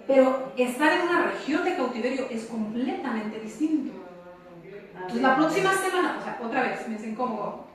Pero estar en una región de cautiverio es completamente distinto. Entonces la próxima semana, o sea, otra vez, me es incómodo.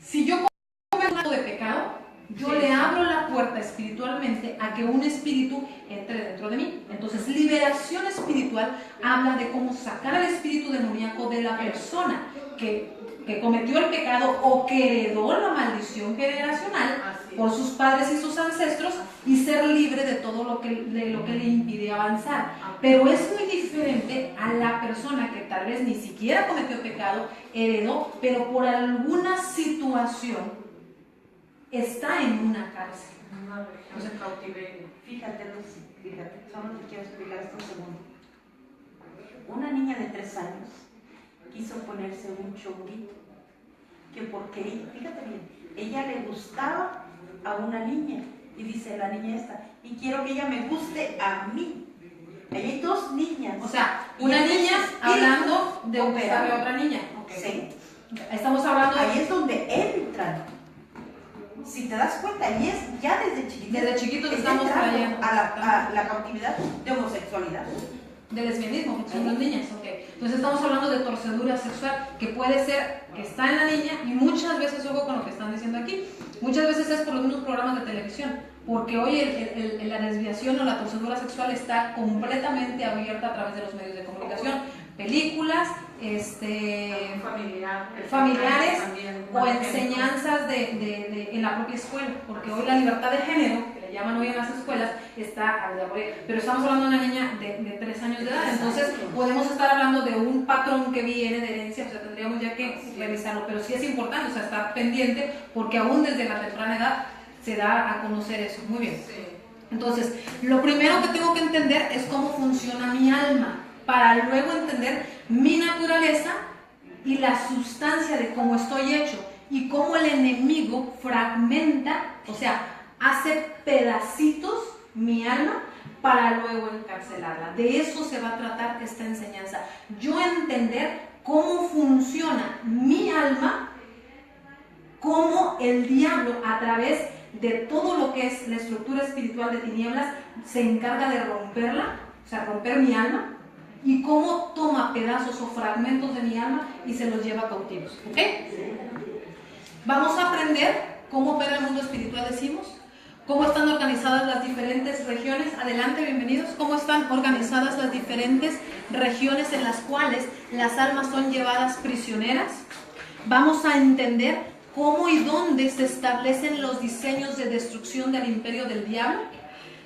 Si yo cometo un acto de pecado, yo le abro la puerta espiritualmente a que un espíritu entre dentro de mí. Entonces, liberación espiritual habla de cómo sacar al espíritu demoníaco de la persona que cometió el pecado o que heredó la maldición generacional por sus padres y sus ancestros, y ser libre de todo lo que le impide avanzar. Pero es muy diferente a la persona que tal vez ni siquiera cometió pecado, heredó, pero por alguna situación está en una cárcel. Una región de cautiverio. Fíjate, Lucy, fíjate, solo te quiero explicar esto un segundo. Una niña de 3 años quiso ponerse un chonguito, que porque, fíjate bien, ella le gustaba a una niña, y dice la niña esta, y quiero que ella me guste a mí. Ahí hay 2 niñas. O sea, una niña hablando de gustarle a otra niña. Okay. Sí. Estamos hablando de... Ahí es donde entran. Si te das cuenta, ahí es ya desde chiquitos. Desde chiquitos estamos trayendo a la cautividad de homosexualidad. De lesbianismo, son dos niñas, ok. Entonces estamos hablando de torcedura sexual, que puede ser que está en la niña y muchas veces, ojo con lo que están diciendo aquí, muchas veces es por los mismos programas de televisión, porque hoy la desviación o la torcedura sexual está completamente abierta a través de los medios de comunicación, películas, familiares también, o enseñanzas en la propia escuela, porque hoy la libertad de género, que le llaman hoy en las escuelas, está a desarrollar. Pero estamos hablando de una niña de 3 años de edad, entonces podemos estar hablando de un patrón que viene de herencia, o sea, tendríamos ya que revisarlo, pero sí es importante, o sea, estar pendiente, porque aún desde la temprana edad se da a conocer eso. Muy bien. Entonces, lo primero que tengo que entender es cómo funciona mi alma, para luego entender mi naturaleza y la sustancia de cómo estoy hecho y cómo el enemigo fragmenta, o sea, hace pedacitos mi alma para luego encarcelarla. De eso se va a tratar esta enseñanza. Yo entender cómo funciona mi alma, cómo el diablo a través de todo lo que es la estructura espiritual de tinieblas se encarga de romperla, o sea, romper mi alma, y cómo toma pedazos o fragmentos de mi alma y se los lleva cautivos. ¿Ok? Vamos a aprender cómo opera el mundo espiritual, decimos, cómo están organizadas las diferentes regiones. Adelante, bienvenidos. Cómo están organizadas las diferentes regiones en las cuales las almas son llevadas prisioneras. Vamos a entender cómo y dónde se establecen los diseños de destrucción del imperio del diablo.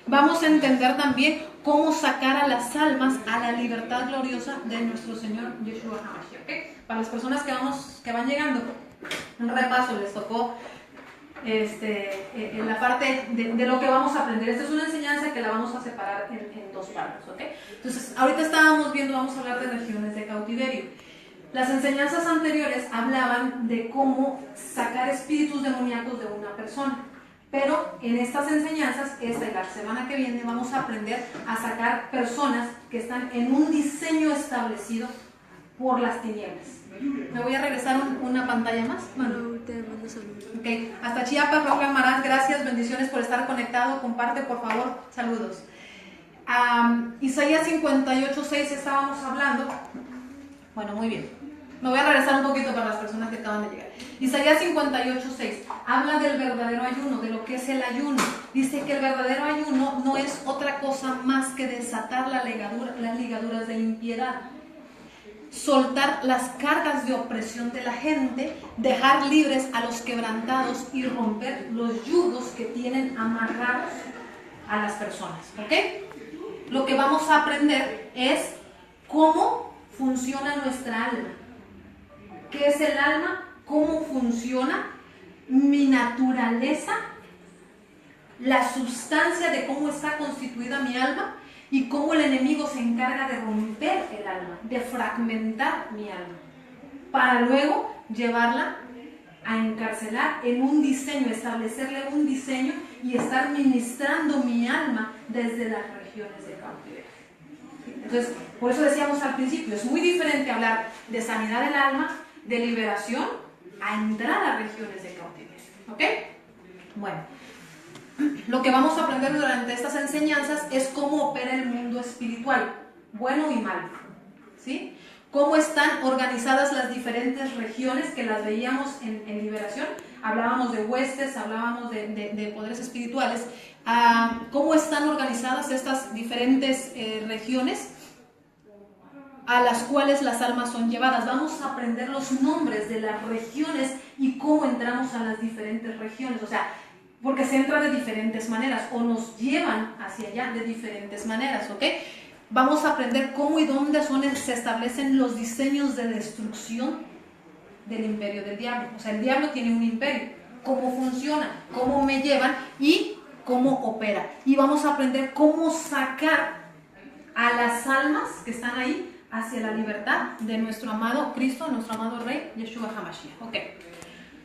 Vamos a entender también cómo sacar a las almas a la libertad gloriosa de nuestro Señor Yeshua HaMashiach. ¿Okay? Para las personas que van llegando, un repaso les tocó en la parte de lo que vamos a aprender. Esta es una enseñanza que la vamos a separar en 2 partes. ¿Okay? Entonces, ahorita estábamos viendo, vamos a hablar de regiones de cautiverio. Las enseñanzas anteriores hablaban de cómo sacar espíritus demoníacos de una persona. Pero en estas enseñanzas, esta y la semana que viene, vamos a aprender a sacar personas que están en un diseño establecido por las tinieblas. Me voy a regresar una pantalla más. Bueno, te mando saludos. Okay. Hasta Chiapas, Raúl Amaraz, gracias, bendiciones por estar conectado. Comparte, por favor, saludos. Isaías 58:6 estábamos hablando. Bueno, muy bien. Me voy a regresar un poquito para las personas que acaban de llegar. Isaías 58:6 habla del verdadero ayuno, de lo que es el ayuno. Dice que el verdadero ayuno no es otra cosa más que desatar las ligaduras de impiedad, soltar las cargas de opresión de la gente, dejar libres a los quebrantados y romper los yugos que tienen amarrados a las personas. ¿Ok? Lo que vamos a aprender es cómo funciona nuestra alma. ¿Qué es el alma? ¿Cómo funciona? Mi naturaleza, la sustancia de cómo está constituida mi alma y cómo el enemigo se encarga de romper el alma, de fragmentar mi alma, para luego llevarla a encarcelar en un diseño, establecerle un diseño y estar ministrando mi alma desde las regiones de cautiverio. Entonces, por eso decíamos al principio, es muy diferente hablar de sanidad del alma, de liberación, a entrar a regiones de cautiverio. ¿Ok? Bueno, lo que vamos a aprender durante estas enseñanzas es cómo opera el mundo espiritual, bueno y malo. ¿Sí? Cómo están organizadas las diferentes regiones que las veíamos en liberación. Hablábamos de huestes, hablábamos de poderes espirituales. Cómo están organizadas estas diferentes regiones a las cuales las almas son llevadas. Vamos a aprender los nombres de las regiones y cómo entramos a las diferentes regiones, o sea, porque se entra de diferentes maneras o nos llevan hacia allá de diferentes maneras, ¿ok? Vamos a aprender cómo y dónde se establecen los diseños de destrucción del imperio del diablo. O sea, el diablo tiene un imperio, cómo funciona, cómo me llevan y cómo opera. Y vamos a aprender cómo sacar a las almas que están ahí hacia la libertad de nuestro amado Cristo, nuestro amado Rey, Yeshua HaMashiach. Ok.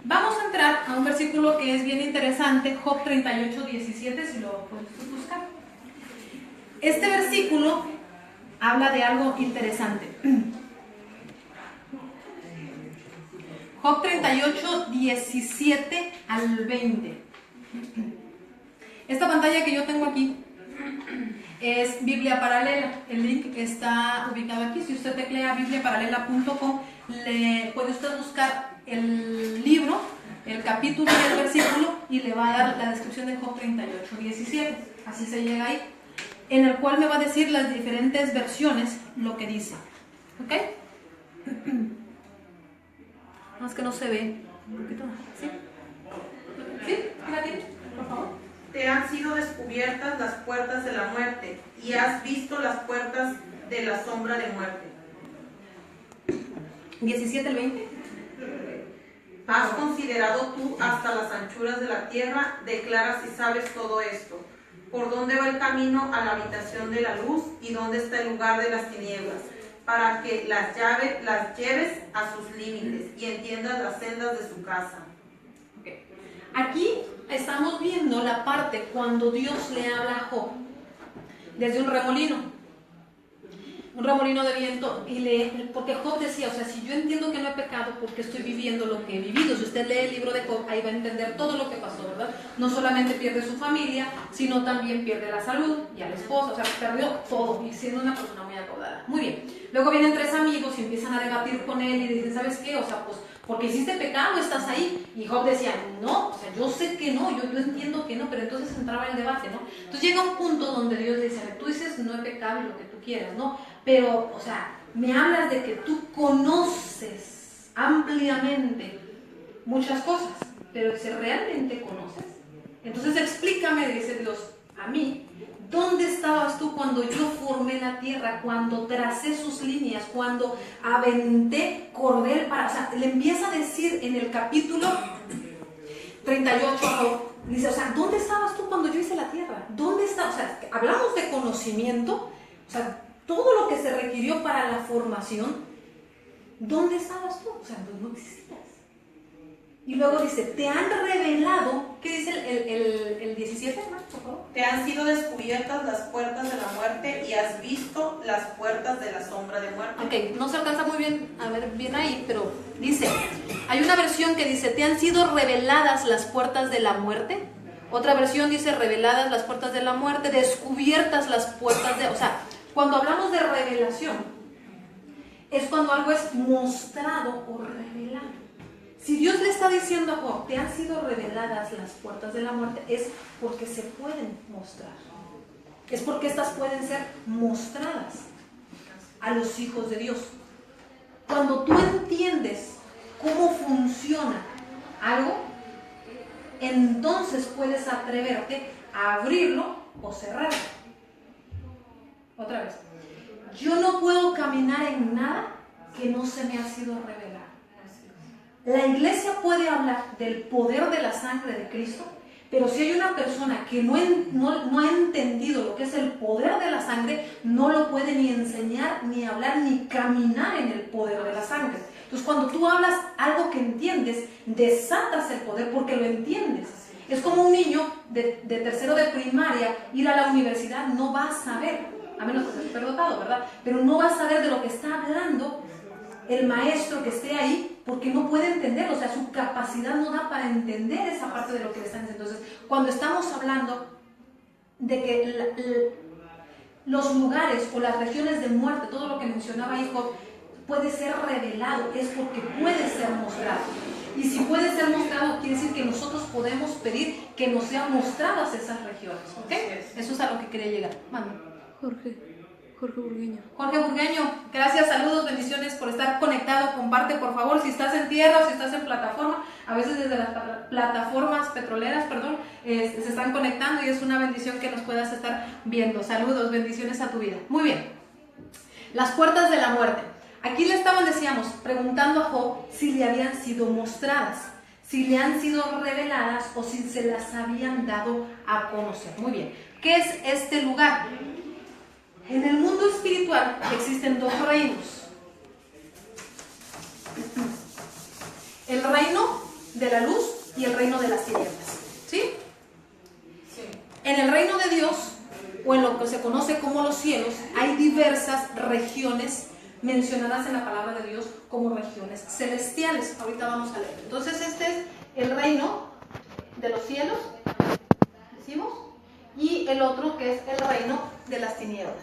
Vamos a entrar a un versículo que es bien interesante, Job 38:17, si lo puedes buscar. Este versículo habla de algo interesante. Job 38:17 al 20. Esta pantalla que yo tengo aquí es Biblia Paralela. El link está ubicado aquí. Si usted teclea bibliaparalela.com, le puede usted buscar el libro, el capítulo y el versículo, y le va a dar la descripción de Job 38:17. Así se llega ahí, en el cual me va a decir las diferentes versiones lo que dice. ¿Ok? Más que no se ve. Un poquito más. ¿Sí? ¿Sí? Fíjate, por favor. Te han sido descubiertas las puertas de la muerte y has visto las puertas de la sombra de muerte. 17 al 20. ¿Has considerado tú hasta las anchuras de la tierra? Declaras y sabes todo esto. ¿Por dónde va el camino a la habitación de la luz y dónde está el lugar de las tinieblas? Para que las lleves a sus límites y entiendas las sendas de su casa. Okay. Aquí estamos viendo la parte cuando Dios le habla a Job desde un remolino de viento, porque Job decía, o sea, si yo entiendo que no he pecado, porque estoy viviendo lo que he vivido. Si usted lee el libro de Job, ahí va a entender todo lo que pasó, ¿verdad? No solamente pierde su familia, sino también pierde la salud y al esposo, o sea, perdió todo, y siendo una persona muy acomodada. Muy bien. Luego vienen 3 amigos y empiezan a debatir con él y dicen, ¿sabes qué? O sea, pues, porque hiciste pecado, estás ahí. Y Job decía, no, o sea, yo sé que no, yo entiendo que no, pero entonces entraba el debate, ¿no? Entonces llega un punto donde Dios le dice, tú dices, no he pecado y lo que tú quieras, ¿no? Pero, o sea, me hablas de que tú conoces ampliamente muchas cosas, pero si realmente conoces, entonces explícame, dice Dios, a mí, ¿dónde estabas tú cuando yo formé la tierra, cuando tracé sus líneas, cuando aventé cordel para, o sea, le empieza a decir en el capítulo 38, dice, o sea, ¿dónde estabas tú cuando yo hice la tierra? ¿Dónde estabas? O sea, hablamos de conocimiento, o sea, todo lo que se requirió para la formación, ¿dónde estabas tú? O sea, no existías. Y luego dice, te han revelado, ¿qué dice el 17? Por favor. Te han sido descubiertas las puertas de la muerte y has visto las puertas de la sombra de muerte. Ok, no se alcanza muy bien a ver bien ahí, pero dice, hay una versión que dice, te han sido reveladas las puertas de la muerte. Otra versión dice, reveladas las puertas de la muerte, descubiertas las puertas de... O sea, cuando hablamos de revelación, es cuando algo es mostrado o revelado. Si Dios le está diciendo a Job, te han sido reveladas las puertas de la muerte, es porque se pueden mostrar. Es porque estas pueden ser mostradas a los hijos de Dios. Cuando tú entiendes cómo funciona algo, entonces puedes atreverte a abrirlo o cerrarlo. Otra vez. Yo no puedo caminar en nada que no se me ha sido revelado. La iglesia puede hablar del poder de la sangre de Cristo, pero si hay una persona que no ha entendido lo que es el poder de la sangre, no lo puede ni enseñar, ni hablar, ni caminar en el poder de la sangre. Entonces, cuando tú hablas algo que entiendes, desatas el poder porque lo entiendes. Es como un niño de tercero de primaria ir a la universidad, no va a saber, a menos que sea superdotado, ¿verdad? Pero no va a saber de lo que está hablando el maestro que esté ahí, porque no puede entenderlo, o sea, su capacidad no da para entender esa parte de lo que le están diciendo. Entonces, cuando estamos hablando de que los lugares o las regiones de muerte, todo lo que mencionaba ahí Job, puede ser revelado, es porque puede ser mostrado. Y si puede ser mostrado, quiere decir que nosotros podemos pedir que nos sean mostradas esas regiones, ¿ok? Eso es a lo que quería llegar. Mande. Jorge Burgueño. Jorge Burgueño, gracias, saludos, bendiciones por estar conectado. Comparte, por favor, si estás en tierra o si estás en plataforma. A veces desde las plataformas petroleras, se están conectando y es una bendición que nos puedas estar viendo. Saludos, bendiciones a tu vida. Muy bien. Las puertas de la muerte. Aquí le estaban, decíamos, preguntando a Job si le habían sido mostradas, si le han sido reveladas o si se las habían dado a conocer. Muy bien. ¿Qué es este lugar? En el mundo espiritual existen 2 reinos. El reino de la luz y el reino de las tinieblas. ¿Sí? Sí. En el reino de Dios, o en lo que se conoce como los cielos, hay diversas regiones mencionadas en la palabra de Dios como regiones celestiales. Ahorita vamos a leer. Entonces este es el reino de los cielos, decimos, y el otro que es el reino de las tinieblas.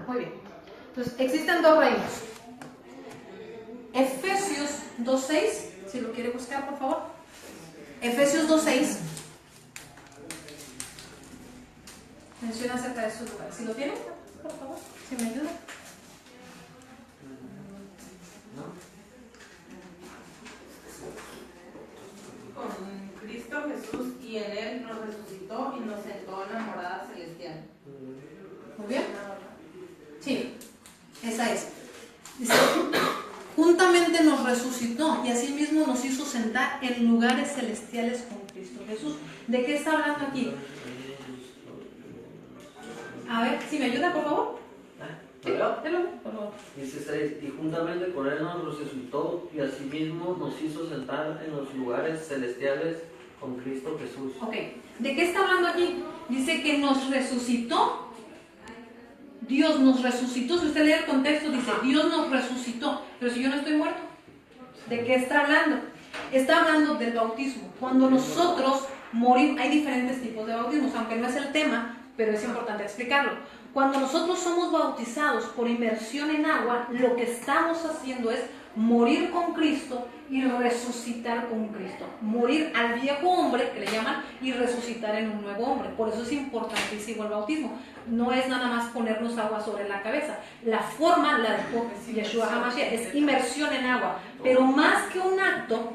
Muy bien. Entonces, existen dos reinos. Efesios 2:6, si lo quiere buscar, por favor. Efesios 2:6 menciona acerca de estos lugares. Si lo tienen, por favor, si me ayudan. Con Cristo Jesús, y en Él nos resucitó y nos sentó en la morada celestial. Muy bien. Sí, esa es. Dice, juntamente nos resucitó y asimismo nos hizo sentar en lugares celestiales con Cristo Jesús. ¿De qué está hablando aquí? A ver, si me ayuda, por favor. Sí, por favor. Dice 6, y juntamente con Él nos resucitó y asimismo nos hizo sentar en los lugares celestiales con Cristo Jesús. Ok, ¿de qué está hablando aquí? Dice que nos resucitó. Dios nos resucitó. Si usted lee el contexto, dice Dios nos resucitó. Pero si yo no estoy muerto, ¿de qué está hablando? Está hablando del bautismo. Cuando nosotros morimos, hay diferentes tipos de bautismos, aunque no es el tema, pero es importante explicarlo. Cuando nosotros somos bautizados por inmersión en agua, lo que estamos haciendo es morir con Cristo y resucitar con Cristo. Morir al viejo hombre, que le llaman, y resucitar en un nuevo hombre. Por eso es importantísimo el bautismo. No es nada más ponernos agua sobre la cabeza. La forma la dejó Yeshua HaMashiach, es inmersión en agua. Pero más que un acto,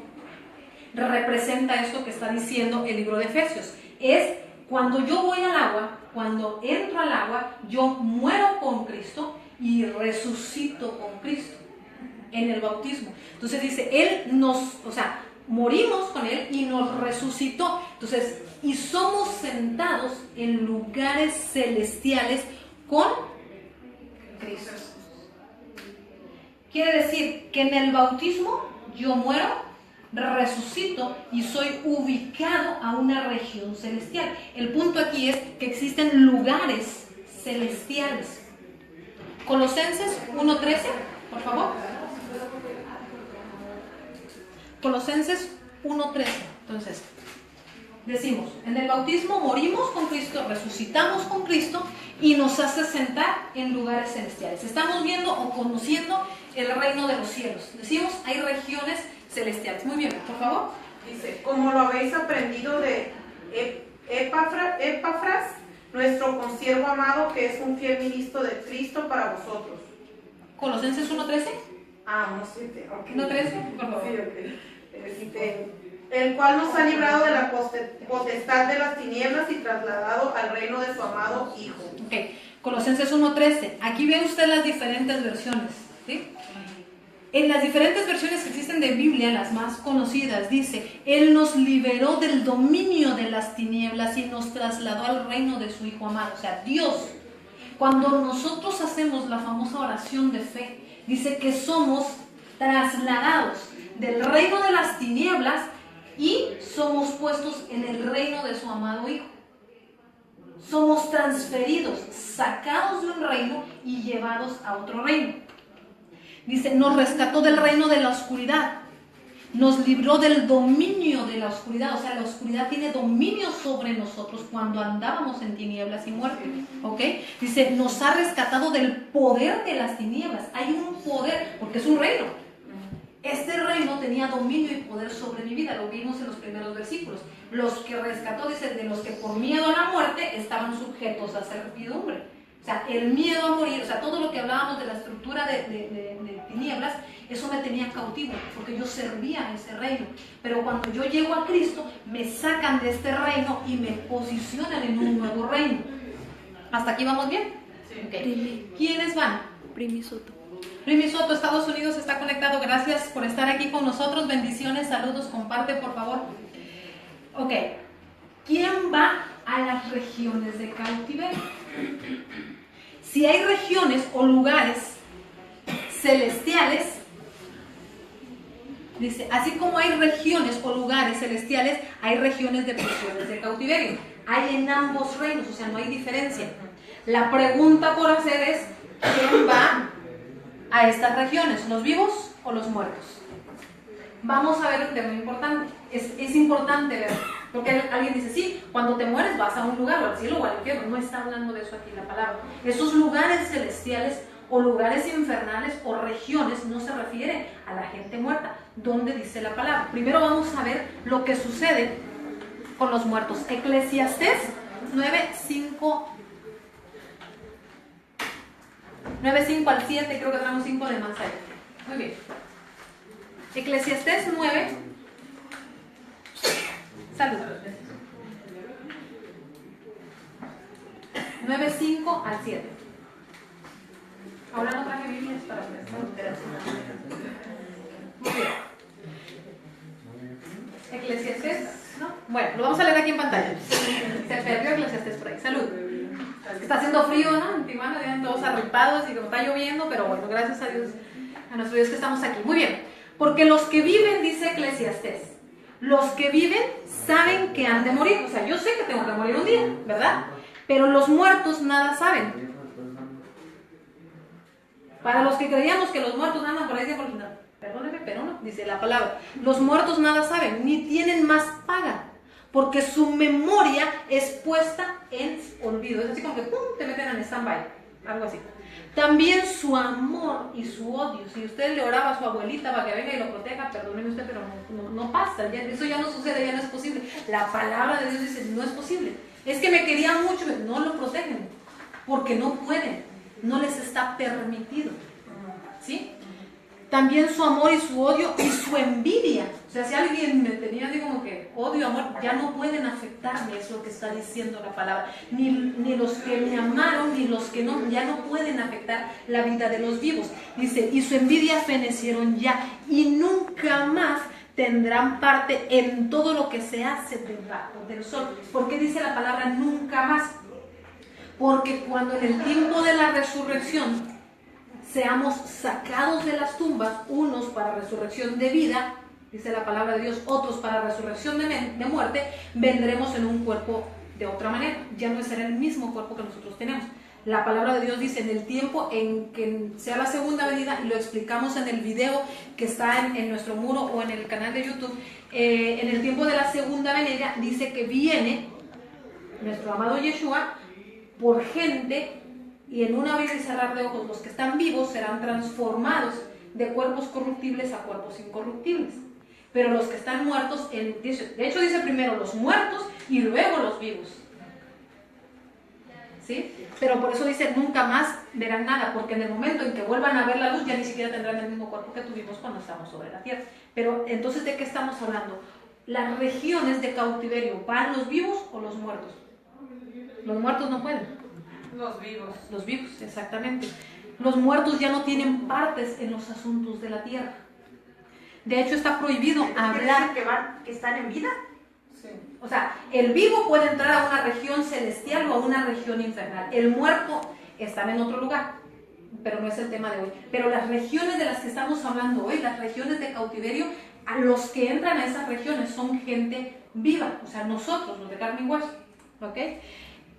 representa esto que está diciendo el libro de Efesios. Es cuando yo voy al agua, cuando entro al agua, yo muero con Cristo y resucito con Cristo en el bautismo. Entonces dice, Él morimos con Él y nos resucitó. Entonces, y somos sentados en lugares celestiales con Cristo. Quiere decir que en el bautismo yo muero, resucito y soy ubicado a una región celestial. El punto aquí es que existen lugares celestiales. Colosenses 1:13, por favor. Colosenses 1:13. Entonces, decimos, en el bautismo morimos con Cristo, resucitamos con Cristo y nos hace sentar en lugares celestiales. Estamos viendo o conociendo el reino de los cielos. Decimos, hay regiones celestiales. Muy bien, por favor. Dice, como lo habéis aprendido de Epafras, nuestro consiervo amado, que es un fiel ministro de Cristo para vosotros. Colosenses 1:13. 1:7, ok. 1:13, por favor. Sí, ok. El cual nos ha librado de la potestad de las tinieblas y trasladado al reino de su amado Hijo. Ok, Colosenses 1:13. Aquí ve usted las diferentes versiones, ¿sí? En las diferentes versiones que existen de Biblia, las más conocidas, dice, Él nos liberó del dominio de las tinieblas y nos trasladó al reino de su Hijo amado. O sea, Dios, cuando nosotros hacemos la famosa oración de fe, dice que somos trasladados del reino de las tinieblas y somos puestos en el reino de su amado Hijo. Somos transferidos, sacados de un reino y llevados a otro reino. Dice, nos rescató del reino de la oscuridad, nos libró del dominio de la oscuridad. O sea, la oscuridad tiene dominio sobre nosotros cuando andábamos en tinieblas y muerte, ¿ok? Dice, nos ha rescatado del poder de las tinieblas. Hay un poder, porque es un reino. Este reino tenía dominio y poder sobre mi vida, lo vimos en los primeros versículos. Los que rescató, dice, de los que por miedo a la muerte estaban sujetos a servidumbre. O sea, el miedo a morir, o sea, todo lo que hablábamos de la estructura de tinieblas, eso me tenía cautivo, porque yo servía a ese reino. Pero cuando yo llego a Cristo, me sacan de este reino y me posicionan en un nuevo reino. ¿Hasta aquí vamos bien? Sí. Okay. ¿Quiénes van? Primi Soto. Primi Soto, Estados Unidos está conectado. Gracias por estar aquí con nosotros. Bendiciones, saludos, comparte por favor. Ok. ¿Quién va a las regiones de cautiverio? Si hay regiones o lugares celestiales, dice, así como hay regiones o lugares celestiales, hay regiones de prisiones de cautiverio. Hay en ambos reinos, o sea, no hay diferencia. La pregunta por hacer es, ¿quién va a estas regiones? ¿Los vivos o los muertos? Vamos a ver un tema importante. Es importante ver Porque alguien dice, sí, cuando te mueres vas a un lugar, o al cielo o al infierno. No está hablando de eso aquí la palabra. Esos lugares celestiales o lugares infernales o regiones no se refiere a la gente muerta. ¿Dónde dice la palabra? Primero vamos a ver lo que sucede con los muertos. Eclesiastés 9:5 al 7, creo que tenemos 5 de más ahí. Muy bien. Eclesiastés 9. Salud. 9:5 al 7. Ahora no traje Biblias para prestar. Muy bien. Eclesiastés, ¿no? Bueno, lo vamos a leer aquí en pantalla. Se perdió Eclesiastés por ahí. Salud. Está haciendo frío, ¿no? En Tijuana, vienen todos arropados y como está lloviendo, pero bueno, gracias a Dios, a nuestro Dios que estamos aquí. Muy bien. Porque los que viven, dice Eclesiastés, los que viven saben que han de morir. O sea, yo sé que tengo que morir un día, ¿verdad? Pero los muertos nada saben. Para los que creíamos que los muertos andan por ahí, perdóneme, pero no, dice la palabra. Los muertos nada saben, ni tienen más paga, porque su memoria es puesta en olvido. Es así como que ¡pum!, te meten en stand-by, algo así. También su amor y su odio. Si usted le oraba a su abuelita para que venga y lo proteja, perdóneme usted, pero no pasa, eso ya no sucede, ya no es posible. La palabra de Dios dice, no es posible. Es que me quería mucho, no lo protegen, porque no pueden, no les está permitido. ¿Sí? También su amor y su odio y su envidia. O sea, si alguien me tenía así como que odio, amor, ya no pueden afectarme, es lo que está diciendo la palabra. Ni los que me amaron, ni los que no, ya no pueden afectar la vida de los vivos. Dice, y su envidia fenecieron ya, y nunca más tendrán parte en todo lo que se hace debajo del sol. ¿Por qué dice la palabra nunca más? Porque cuando en el tiempo de la resurrección seamos sacados de las tumbas, unos para resurrección de vida, dice la palabra de Dios, otros para resurrección de muerte, vendremos en un cuerpo de otra manera. Ya no será el mismo cuerpo que nosotros tenemos. La palabra de Dios dice, en el tiempo en que sea la segunda venida, y lo explicamos en el video que está en nuestro muro o en el canal de YouTube, en el tiempo de la segunda venida, dice que viene nuestro amado Yeshua por gente, y en un abrir y cerrar de ojos los que están vivos serán transformados de cuerpos corruptibles a cuerpos incorruptibles. Pero los que están muertos, de hecho dice primero los muertos y luego los vivos. ¿Sí? Pero por eso dice nunca más verán nada, porque en el momento en que vuelvan a ver la luz ya ni siquiera tendrán el mismo cuerpo que tuvimos cuando estamos sobre la tierra. Pero entonces, ¿de qué estamos hablando? Las regiones de cautiverio, ¿van los vivos o los muertos? Los muertos no pueden. Los vivos. Los vivos, exactamente. Los muertos ya no tienen partes en los asuntos de la tierra. De hecho, está prohibido hablar. ¿Que están en vida? Sí. O sea, el vivo puede entrar a una región celestial o a una región infernal. El muerto está en otro lugar, pero no es el tema de hoy. Pero las regiones de las que estamos hablando hoy, las regiones de cautiverio, a los que entran a esas regiones son gente viva, o sea, nosotros, los de carne y hueso. ¿Ok?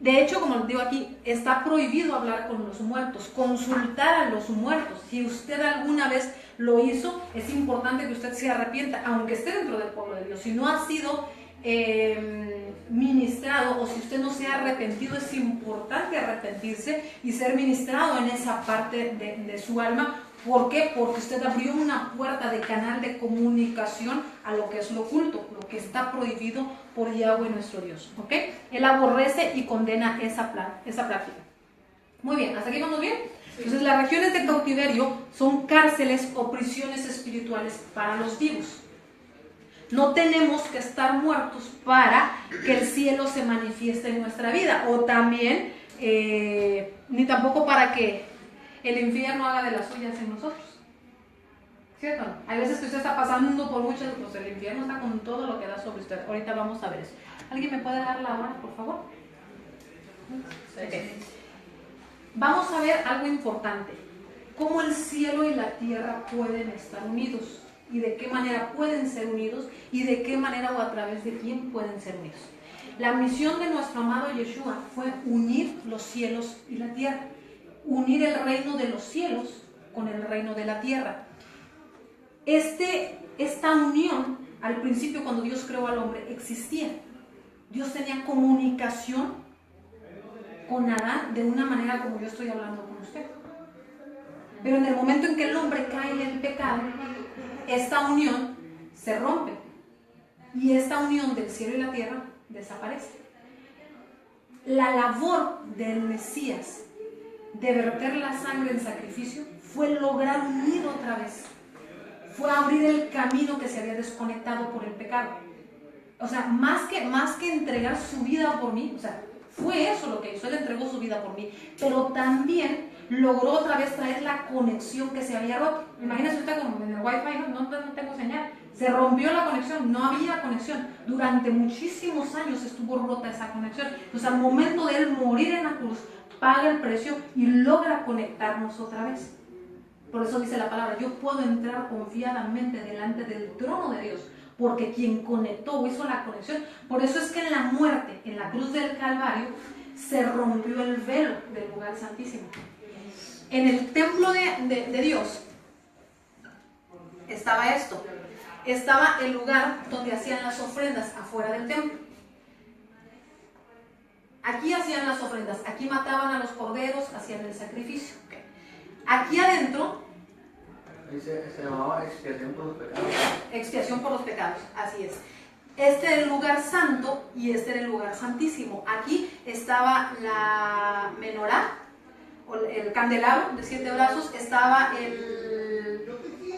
De hecho, como les digo aquí, está prohibido hablar con los muertos, consultar a los muertos. Si usted alguna vez lo hizo, es importante que usted se arrepienta, aunque esté dentro del pueblo de Dios. Si no ha sido ministrado, o si usted no se ha arrepentido, es importante arrepentirse y ser ministrado en esa parte de su alma. ¿Por qué? Porque usted abrió una puerta de canal de comunicación a lo que es lo oculto, lo que está prohibido por Yahweh nuestro Dios. ¿Ok? Él aborrece y condena esa práctica. Muy bien, ¿hasta aquí vamos bien? Entonces, las regiones de cautiverio son cárceles o prisiones espirituales para los vivos. No tenemos que estar muertos para que el cielo se manifieste en nuestra vida, o también, ni tampoco para que el infierno haga de las suyas en nosotros. ¿Cierto? Hay veces que usted está pasando por muchas cosas, el infierno está con todo lo que da sobre usted. Ahorita vamos a ver eso. ¿Alguien me puede dar la hora, por favor? Okay. Vamos a ver algo importante. Cómo el cielo y la tierra pueden estar unidos, y de qué manera pueden ser unidos, y de qué manera o a través de quién pueden ser unidos. La misión de nuestro amado Yeshua fue unir los cielos y la tierra. Unir el reino de los cielos con el reino de la tierra. Esta unión, al principio cuando Dios creó al hombre, existía. Dios tenía comunicación con Adán de una manera como yo estoy hablando con usted. Pero en el momento en que el hombre cae en el pecado, esta unión se rompe. Y esta unión del cielo y la tierra desaparece. La labor del Mesías de verter la sangre en sacrificio fue lograr unir otra vez. Fue abrir el camino que se había desconectado por el pecado. O sea, más que entregar su vida por mí, o sea, fue eso lo que hizo. Él entregó su vida por mí. Pero también logró otra vez traer la conexión que se había roto. Imagínense usted como en el Wi-Fi, no tengo señal. Se rompió la conexión, no había conexión. Durante muchísimos años estuvo rota esa conexión. Entonces al momento de él morir en la cruz, paga el precio y logra conectarnos otra vez. Por eso dice la palabra, yo puedo entrar confiadamente delante del trono de Dios, porque quien conectó o hizo la conexión. Por eso es que en la muerte, en la cruz del Calvario, se rompió el velo del lugar santísimo. En el templo de Dios estaba esto. Estaba el lugar donde hacían las ofrendas afuera del templo. Aquí hacían las ofrendas, aquí mataban a los corderos, hacían el sacrificio. Aquí adentro... Se llamaba expiación por los pecados. Expiación por los pecados, así es. Este era el lugar santo y este era el lugar santísimo. Aquí estaba la menorá, o el candelabro de 7 brazos, estaba el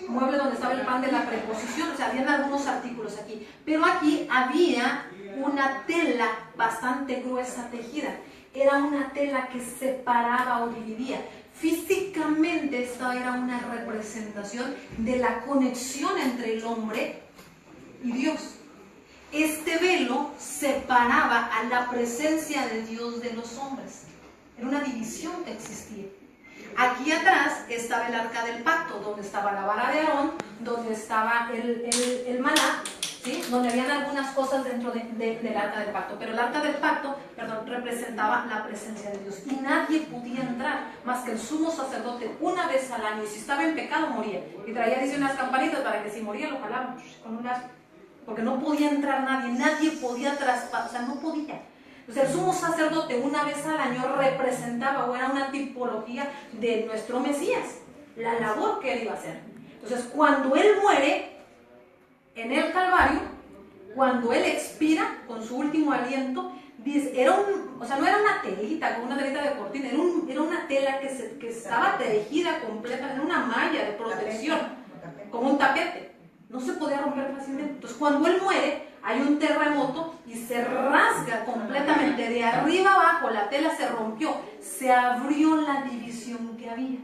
mueble donde estaba el pan de la preposición, o sea, habían algunos artículos aquí. Pero aquí había una tela bastante gruesa tejida. Era una tela que separaba o dividía. Físicamente esta era una representación de la conexión entre el hombre y Dios. Este velo separaba a la presencia de Dios de los hombres. Era una división que existía. Aquí atrás estaba el arca del pacto, donde estaba la vara de Aarón, donde estaba el maná, ¿sí? Donde habían algunas cosas dentro del arca del pacto. Pero el arca del pacto, representaba la presencia de Dios. Y nadie podía entrar más que el sumo sacerdote una vez al año. Y si estaba en pecado, moría. Y traía, dice, unas campanitas para que si moría lo jalaban con un lazo. Porque no podía entrar nadie podía traspasar, o sea, no podía. Entonces el sumo sacerdote una vez al año representaba o era una tipología de nuestro Mesías, la labor que él iba a hacer. Entonces cuando él muere en el Calvario, cuando él expira con su último aliento, dice, no era una telita, como una telita de cortina, era una tela que estaba tejida completa, era una malla de protección, como un tapete. No se podía romper fácilmente. Entonces cuando él muere, hay un terremoto y se rasga completamente de arriba abajo, la tela se rompió, se abrió la división que había,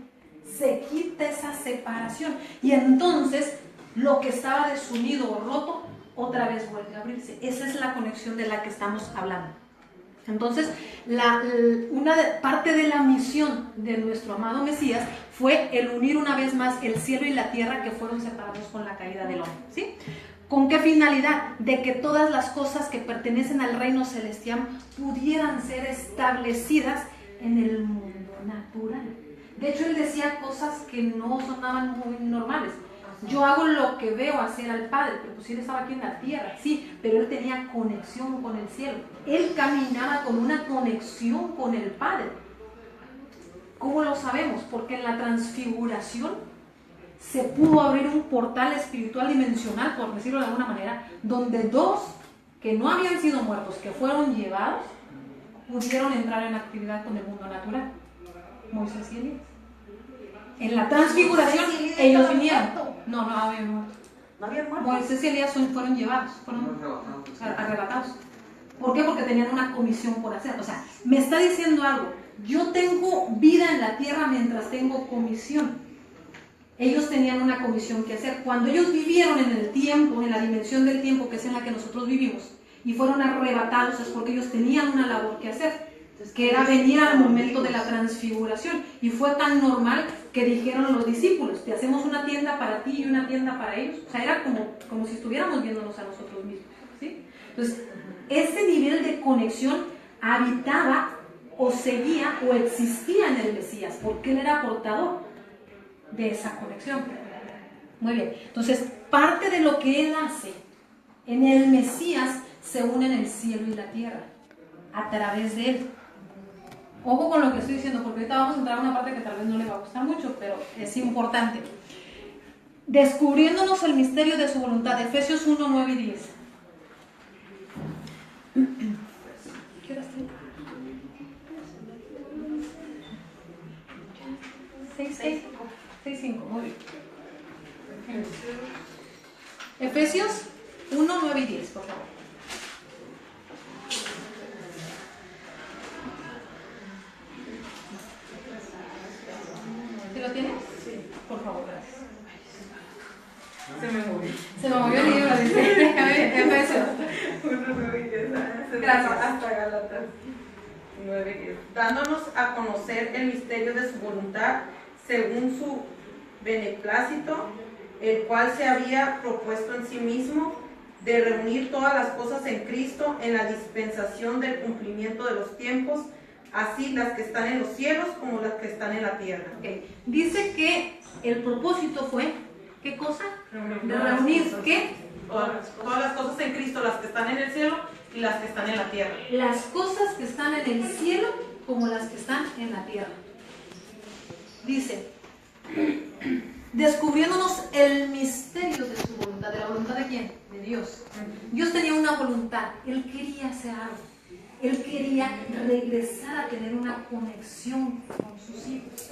se quita esa separación y entonces lo que estaba desunido o roto otra vez vuelve a abrirse. Esa es la conexión de la que estamos hablando. Entonces, parte de la misión de nuestro amado Mesías fue el unir una vez más el cielo y la tierra que fueron separados con la caída del hombre, ¿sí? ¿Con qué finalidad? De que todas las cosas que pertenecen al reino celestial pudieran ser establecidas en el mundo natural. De hecho, él decía cosas que no sonaban muy normales. Yo hago lo que veo hacer al Padre, pero pues él estaba aquí en la tierra, sí, pero él tenía conexión con el cielo. Él caminaba con una conexión con el Padre. ¿Cómo lo sabemos? Porque en la transfiguración se pudo abrir un portal espiritual dimensional, por decirlo de alguna manera, donde dos que no habían sido muertos, que fueron llevados, pudieron entrar en actividad con el mundo natural. Moisés y Elías. En la transfiguración ellos vinieron. No habían muerto. ¿No habían muerto? Moisés y Elías fueron llevados, fueron arrebatados. ¿Por qué? Porque tenían una comisión por hacer. O sea, me está diciendo algo. Yo tengo vida en la tierra mientras tengo comisión. Ellos tenían una comisión que hacer. Cuando ellos vivieron en el tiempo, en la dimensión del tiempo que es en la que nosotros vivimos, y fueron arrebatados, es porque ellos tenían una labor que hacer, que era venir al momento de la transfiguración. Y fue tan normal que dijeron los discípulos, te hacemos una tienda para ti y una tienda para ellos. O sea, era como si estuviéramos viéndonos a nosotros mismos, ¿sí? Entonces, ese nivel de conexión habitaba o seguía o existía en el Mesías, porque él era portador de esa conexión. Muy bien, entonces parte de lo que él hace en el Mesías se unen el cielo y la tierra a través de él. Ojo con lo que estoy diciendo, porque ahorita vamos a entrar a una parte que tal vez no le va a gustar mucho, pero es importante. Descubriéndonos el misterio de su voluntad, Efesios 1, 9 y 10. ¿Qué horas tiene? 6:5, muy bien. Efesios 1, 9 y 10, por favor. ¿Sí lo tienes? Sí. Por favor, gracias. Se me movió. Se me movió el libro, dice. A ver, Efesios. Gracias. Hasta Gálatas 9:10. Dándonos a conocer el misterio de su voluntad según su beneplácito, el cual se había propuesto en sí mismo de reunir todas las cosas en Cristo en la dispensación del cumplimiento de los tiempos, así las que están en los cielos como las que están en la tierra. Okay. Dice que el propósito fue, ¿qué cosa? De reunir, ¿qué? Todas las cosas en Cristo, las que están en el cielo y las que están en la tierra. Las cosas que están en el cielo como las que están en la tierra. Dice, descubriéndonos el misterio de su voluntad. ¿De la voluntad de quién? De Dios. Dios tenía una voluntad, Él quería hacer algo. Él quería regresar a tener una conexión con sus hijos.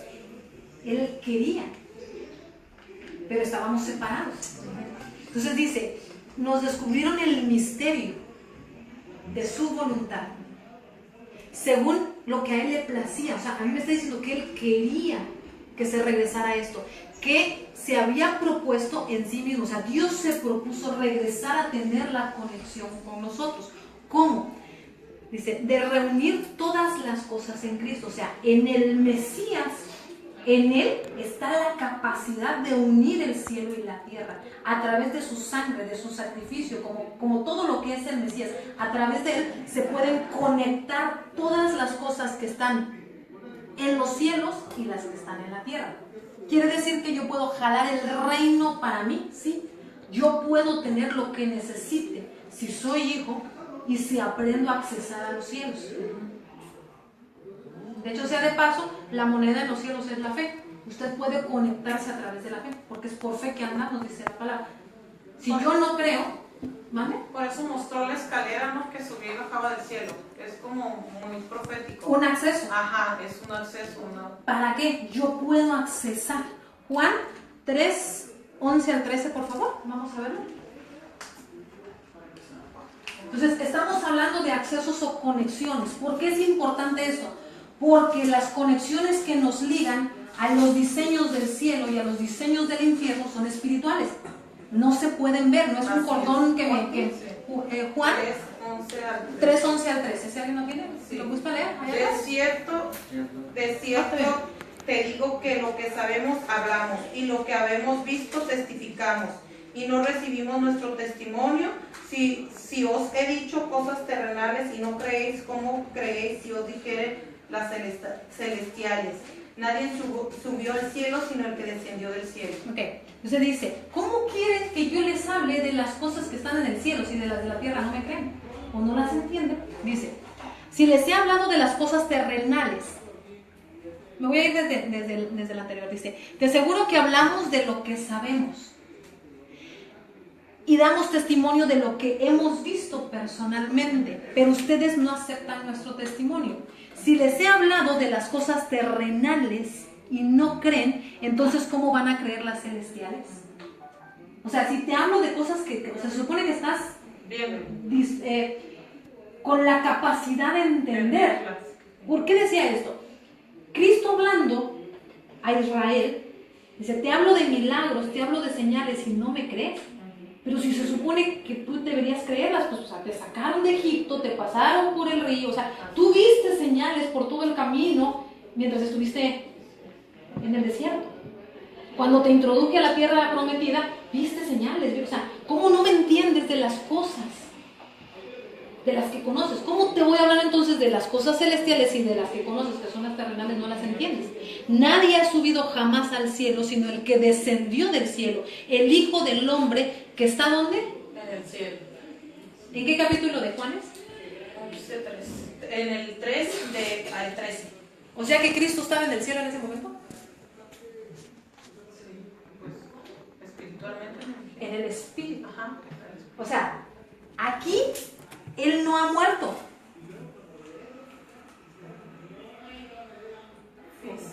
Él quería, pero estábamos separados. Entonces dice, nos descubrieron el misterio de su voluntad, según lo que a Él le placía. O sea, a mí me está diciendo que Él quería que se regresara a esto, que se había propuesto en sí mismo. O sea, Dios se propuso regresar a tener la conexión con nosotros. ¿Cómo? Dice, de reunir todas las cosas en Cristo. O sea, en el Mesías, en Él está la capacidad de unir el cielo y la tierra a través de su sangre, de su sacrificio, como todo lo que es el Mesías. A través de Él se pueden conectar todas las cosas que están en los cielos y las que están en la tierra. ¿Quiere decir que yo puedo jalar el reino para mí? Sí. Yo puedo tener lo que necesite si soy hijo y si aprendo a accesar a los cielos. De hecho, sea de paso, la moneda en los cielos es la fe. Usted puede conectarse a través de la fe, porque es por fe que andamos, dice la palabra. Si yo no creo, ¿vale? Por eso mostró la escalera, ¿no? Que subía y bajaba del cielo. Es como muy profético. Un acceso. Ajá, es un acceso. ¿Para qué? Yo puedo accesar. Juan 3, 11 al 13, por favor. Vamos a verlo. Entonces, estamos hablando de accesos o conexiones. ¿Por qué es importante eso? Porque las conexiones que nos ligan a los diseños del cielo y a los diseños del infierno son espirituales. No se pueden ver, no es un cordón Juan 3, 11 al 13. ¿Si alguien no tiene? Sí. ¿Lo gusta leer? De cierto, te digo que lo que sabemos hablamos y lo que habemos visto testificamos y no recibimos nuestro testimonio. Si os he dicho cosas terrenales y no creéis, ¿cómo creéis si os dijere las celestiales? Nadie subió al cielo sino el que descendió del cielo. Ok, entonces dice, ¿cómo quieren que yo les hable de las cosas que están en el cielo si de las de la tierra no me creen o no las entienden? Dice, si les he hablado de las cosas terrenales, me voy a ir desde el anterior, dice, te aseguro que hablamos de lo que sabemos y damos testimonio de lo que hemos visto personalmente, pero ustedes no aceptan nuestro testimonio. Si les he hablado de las cosas terrenales y no creen, entonces ¿cómo van a creer las celestiales? O sea, si te hablo de cosas que se supone que estás con la capacidad de entender. ¿Por qué decía esto? Cristo hablando a Israel, dice, te hablo de milagros, te hablo de señales y no me crees. Pero si se supone que tú deberías creerlas, pues, o sea, te sacaron de Egipto, te pasaron por el río, o sea, tú viste señales por todo el camino mientras estuviste en el desierto. Cuando te introduje a la tierra prometida, viste señales, o sea, ¿cómo no me entiendes de las cosas de las que conoces? ¿Cómo te voy a hablar entonces de las cosas celestiales y de las que conoces, que son las terrenales, no las entiendes? Nadie ha subido jamás al cielo, sino el que descendió del cielo, el Hijo del Hombre, que está ¿dónde? En el cielo. ¿En qué capítulo de Juan es? 11:3. En el 3 al 13. O sea que Cristo estaba en el cielo en ese momento. Sí, pues espiritualmente. En el espíritu. Ajá. O sea, aquí Él no ha muerto.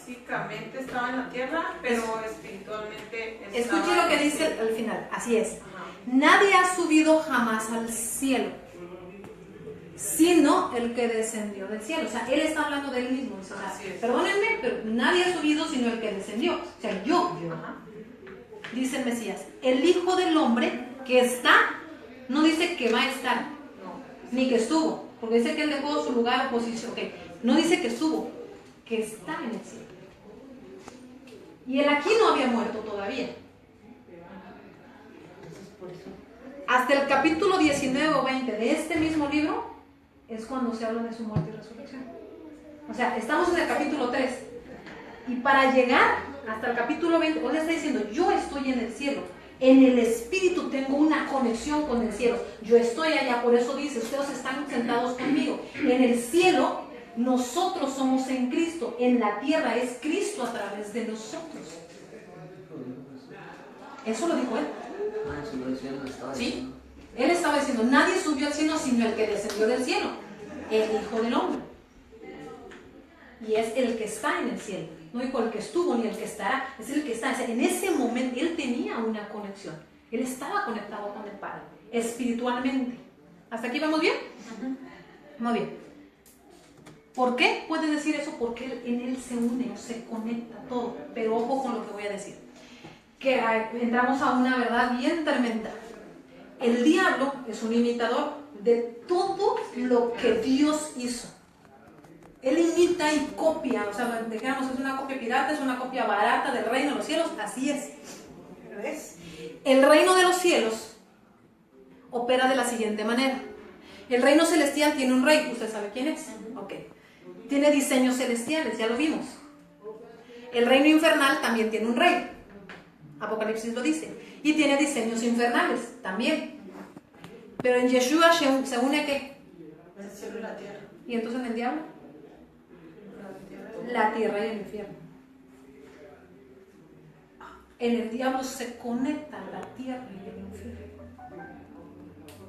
Físicamente estaba en la tierra, pero espiritualmente estaba. Escuche lo que en el dice cielo. al final. Así es. Ajá. Nadie ha subido jamás al cielo, sino el que descendió del cielo. O sea, Él está hablando de Él mismo. O sea, Así es. perdónenme, pero nadie ha subido sino el que descendió. O sea, yo. Ajá. Dice el Mesías, el Hijo del Hombre que está, no dice que va a estar, No. ni que estuvo, porque dice que Él dejó su lugar o posición. Okay. No dice que estuvo, que está en el cielo. Y Él aquí no había muerto todavía. Hasta el capítulo 19 o 20 de este mismo libro es cuando se habla de su muerte y resurrección. O sea, estamos en el capítulo 3. Y para llegar hasta el capítulo 20, Él está diciendo, yo estoy en el cielo. En el espíritu tengo una conexión con el cielo. Yo estoy allá, por eso dice, ustedes están sentados conmigo. En el cielo, nosotros somos en Cristo. En la tierra es Cristo a través de nosotros. Eso lo dijo Él. ¿Sí? Él estaba diciendo, nadie subió al cielo sino el que descendió del cielo, el Hijo del Hombre. Y es el que está en el cielo. No dijo el que estuvo ni el que estará, es el que está. O sea, en ese momento Él tenía una conexión. Él estaba conectado con el Padre, espiritualmente. ¿Hasta aquí vamos bien? Muy bien. ¿Por qué puede decir eso? Porque en Él se une, se conecta todo. Pero ojo con lo que voy a decir. Que entramos a una verdad bien tremenda. El diablo es un imitador de todo lo que Dios hizo. Él imita y copia, o sea, digamos, es una copia pirata, es una copia barata del reino de los cielos, así es. El reino de los cielos opera de la siguiente manera. El reino celestial tiene un rey, ¿usted sabe quién es? Ok. Tiene diseños celestiales, ya lo vimos. El reino infernal también tiene un rey. Apocalipsis lo dice. Y tiene diseños infernales también. Pero en Yeshua se une ¿qué? El cielo y la tierra. ¿Y entonces en el diablo? La tierra y el infierno. En el diablo se conectan la tierra y el infierno.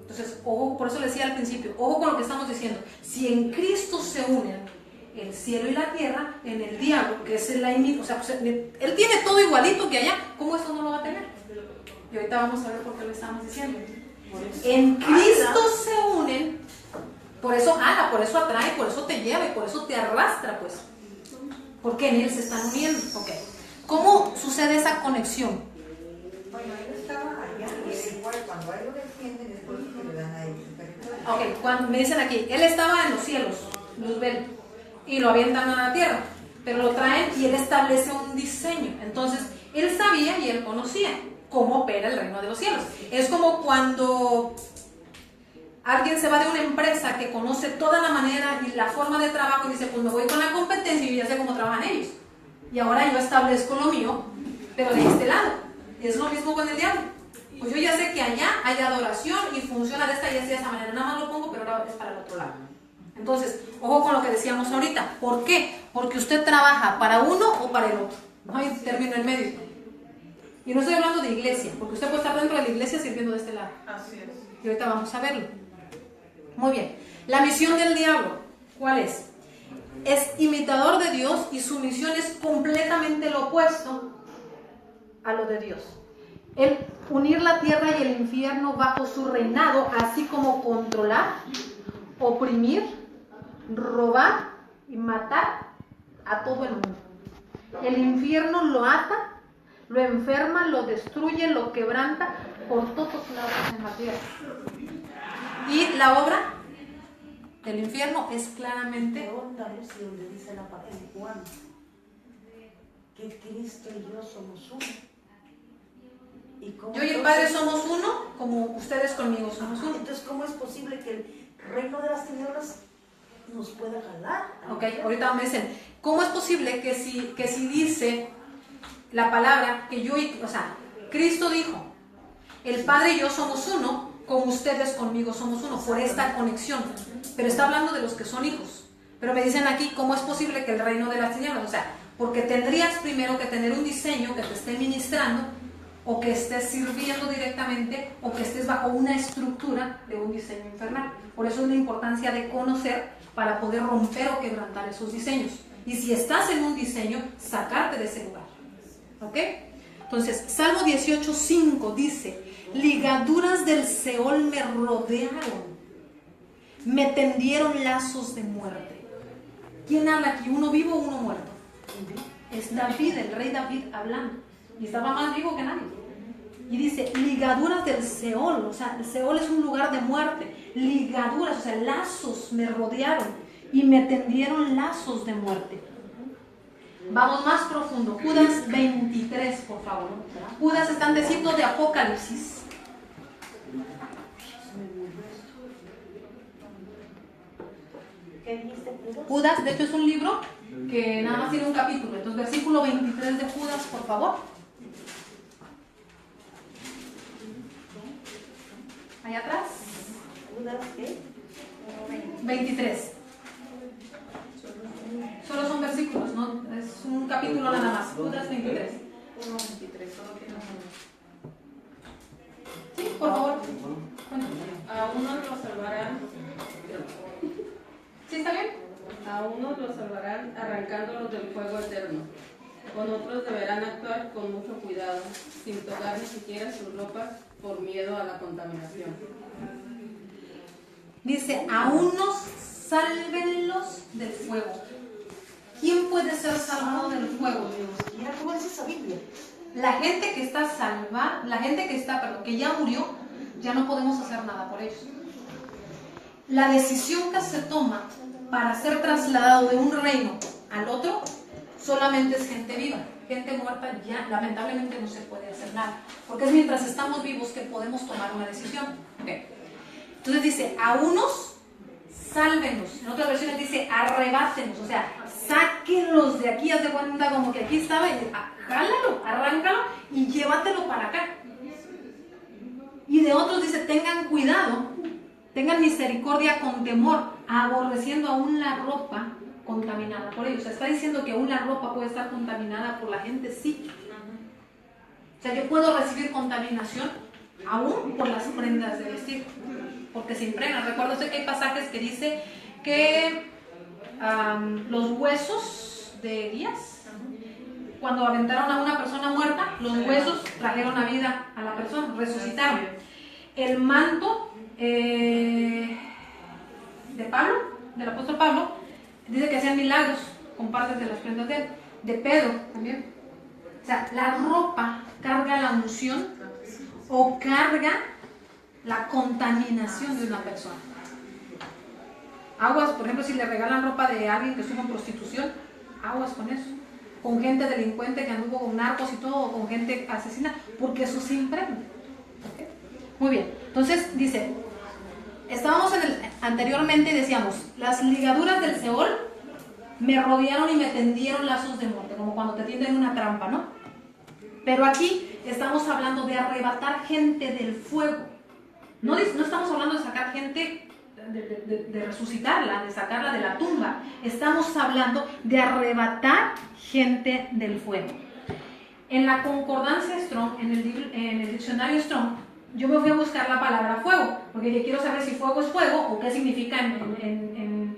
Entonces, ojo, por eso le decía al principio, ojo con lo que estamos diciendo. Si en Cristo se unen el cielo y la tierra, en el diablo, que es la imitación, o sea, pues, él tiene todo igualito que allá, ¿cómo esto no lo va a tener? Y ahorita vamos a ver por qué lo estamos diciendo. En Cristo se unen, por eso jala, por eso atrae, por eso te lleva y por eso te arrastra, pues. Porque en Él se están uniendo. Okay. ¿Cómo sucede esa conexión? Bueno, él estaba allá y era igual, cuando a él lo defienden es por eso que le dan a él. Ok, cuando me dicen aquí, Él estaba en los cielos, Luzbel, y lo avientan a la tierra, pero lo traen y Él establece un diseño. Entonces, Él sabía y Él conocía cómo opera el reino de los cielos. Es como cuando alguien se va de una empresa que conoce toda la manera y la forma de trabajo y dice, pues me voy con la competencia y ya sé cómo trabajan ellos. Y ahora yo establezco lo mío, pero de este lado. Es lo mismo con el diablo. Pues yo ya sé que allá hay adoración y funciona de esta y de esta manera. Nada más lo pongo, pero ahora es para el otro lado. Entonces, ojo con lo que decíamos ahorita. ¿Por qué? Porque usted trabaja para uno o para el otro. No hay término en medio. Y no estoy hablando de iglesia, porque usted puede estar dentro de la iglesia sirviendo de este lado. Así es. Y ahorita vamos a verlo. Muy bien. La misión del diablo, ¿cuál es? Es imitador de Dios y su misión es completamente lo opuesto a lo de Dios. El unir la tierra y el infierno bajo su reinado, así como controlar, oprimir, robar y matar a todo el mundo. El infierno lo ata, lo enferma, lo destruye, lo quebranta por todos lados en la tierra. Y la obra del infierno es claramente... ¿Qué onda, Lucy, donde dice la parte de Juan? Que Cristo y yo somos uno. ¿Y cómo Yo y el Padre somos uno, como ustedes conmigo somos uno. Entonces, ¿cómo es posible que el reino de las tinieblas nos pueda jalar? Ok, ahorita me dicen, ¿cómo es posible que si dice la palabra que yo, o sea, Cristo dijo, el Padre y yo somos uno, como ustedes conmigo somos uno, por esta conexión. Pero está hablando de los que son hijos. Pero me dicen aquí, ¿cómo es posible que el reino de las tinieblas? O sea, porque tendrías primero que tener un diseño que te esté ministrando, o que estés sirviendo directamente, o que estés bajo una estructura de un diseño infernal. Por eso es la importancia de conocer para poder romper o quebrantar esos diseños. Y si estás en un diseño, sacarte de ese lugar. ¿Ok? Entonces, Salmo 18:5 dice, ligaduras del Seol me rodearon, me tendieron lazos de muerte. ¿Quién habla aquí? ¿Uno vivo o uno muerto? Es David, el rey David hablando. Y estaba más vivo que nadie. Y dice, ligaduras del Seol. O sea, el Seol es un lugar de muerte. Ligaduras, o sea, lazos me rodearon y me tendieron lazos de muerte. Vamos más profundo. Judas 23, por favor. Judas está antecito de Apocalipsis. ¿Qué dijiste, Judas? Judas, de hecho, es un libro que nada más tiene un capítulo. Entonces, versículo 23 de Judas, por favor. Allá atrás. ¿Judas qué? 23. Solo son versículos, ¿no? Es un capítulo nada más. Judas 23. 1:23, solo tiene uno. Sí, por favor. A unos los salvarán, ¿Sí está bien? a unos los salvarán arrancándolos del fuego eterno. Con otros deberán actuar con mucho cuidado, sin tocar ni siquiera sus ropas por miedo a la contaminación. Dice, a unos sálvenlos del fuego. ¿Quién puede ser salvado del fuego? Mira cómo es esa Biblia. La gente que está salva, la gente que está, perdón, que ya murió, ya no podemos hacer nada por ellos. La decisión que se toma para ser trasladado de un reino al otro solamente es gente viva. Gente muerta ya lamentablemente no se puede hacer nada, porque es mientras estamos vivos que podemos tomar una decisión. Okay. Entonces dice, a unos sálvenlos. En otras versiones dice, arrebátenlos, o sea, sáquenlos de aquí. Haz de cuenta como que aquí estaba y jálalo, arráncalo y llévatelo para acá. Y de otros dice, tengan cuidado, tengan misericordia con temor, aborreciendo aún la ropa contaminada por ellos. O sea, está diciendo que aún la ropa puede estar contaminada por la gente, sí. O sea, yo puedo recibir contaminación aún por las prendas de vestir, porque se impregnan. Recuerdo usted que hay pasajes que dice que los huesos de Elías, cuando aventaron a una persona muerta, los huesos trajeron a vida a la persona, resucitaron. El manto de Pablo, del apóstol Pablo, dice que hacían milagros con partes de las prendas de él. De Pedro también. O sea, la ropa carga la unción o carga la contaminación de una persona. Aguas, por ejemplo, si le regalan ropa de alguien que estuvo en prostitución, aguas con eso. Con gente delincuente que anduvo con narcos y todo, o con gente asesina, porque eso se impregna. ¿Okay? Muy bien, entonces dice, estábamos anteriormente y decíamos, las ligaduras del Seol me rodearon y me tendieron lazos de muerte, como cuando te tienden una trampa, ¿no? Pero aquí estamos hablando de arrebatar gente del fuego. No estamos hablando de sacar gente, de resucitarla, de sacarla de la tumba. Estamos hablando de arrebatar gente del fuego. En la concordancia Strong, en el diccionario Strong, yo me fui a buscar la palabra fuego, porque yo quiero saber si fuego es fuego o qué significa en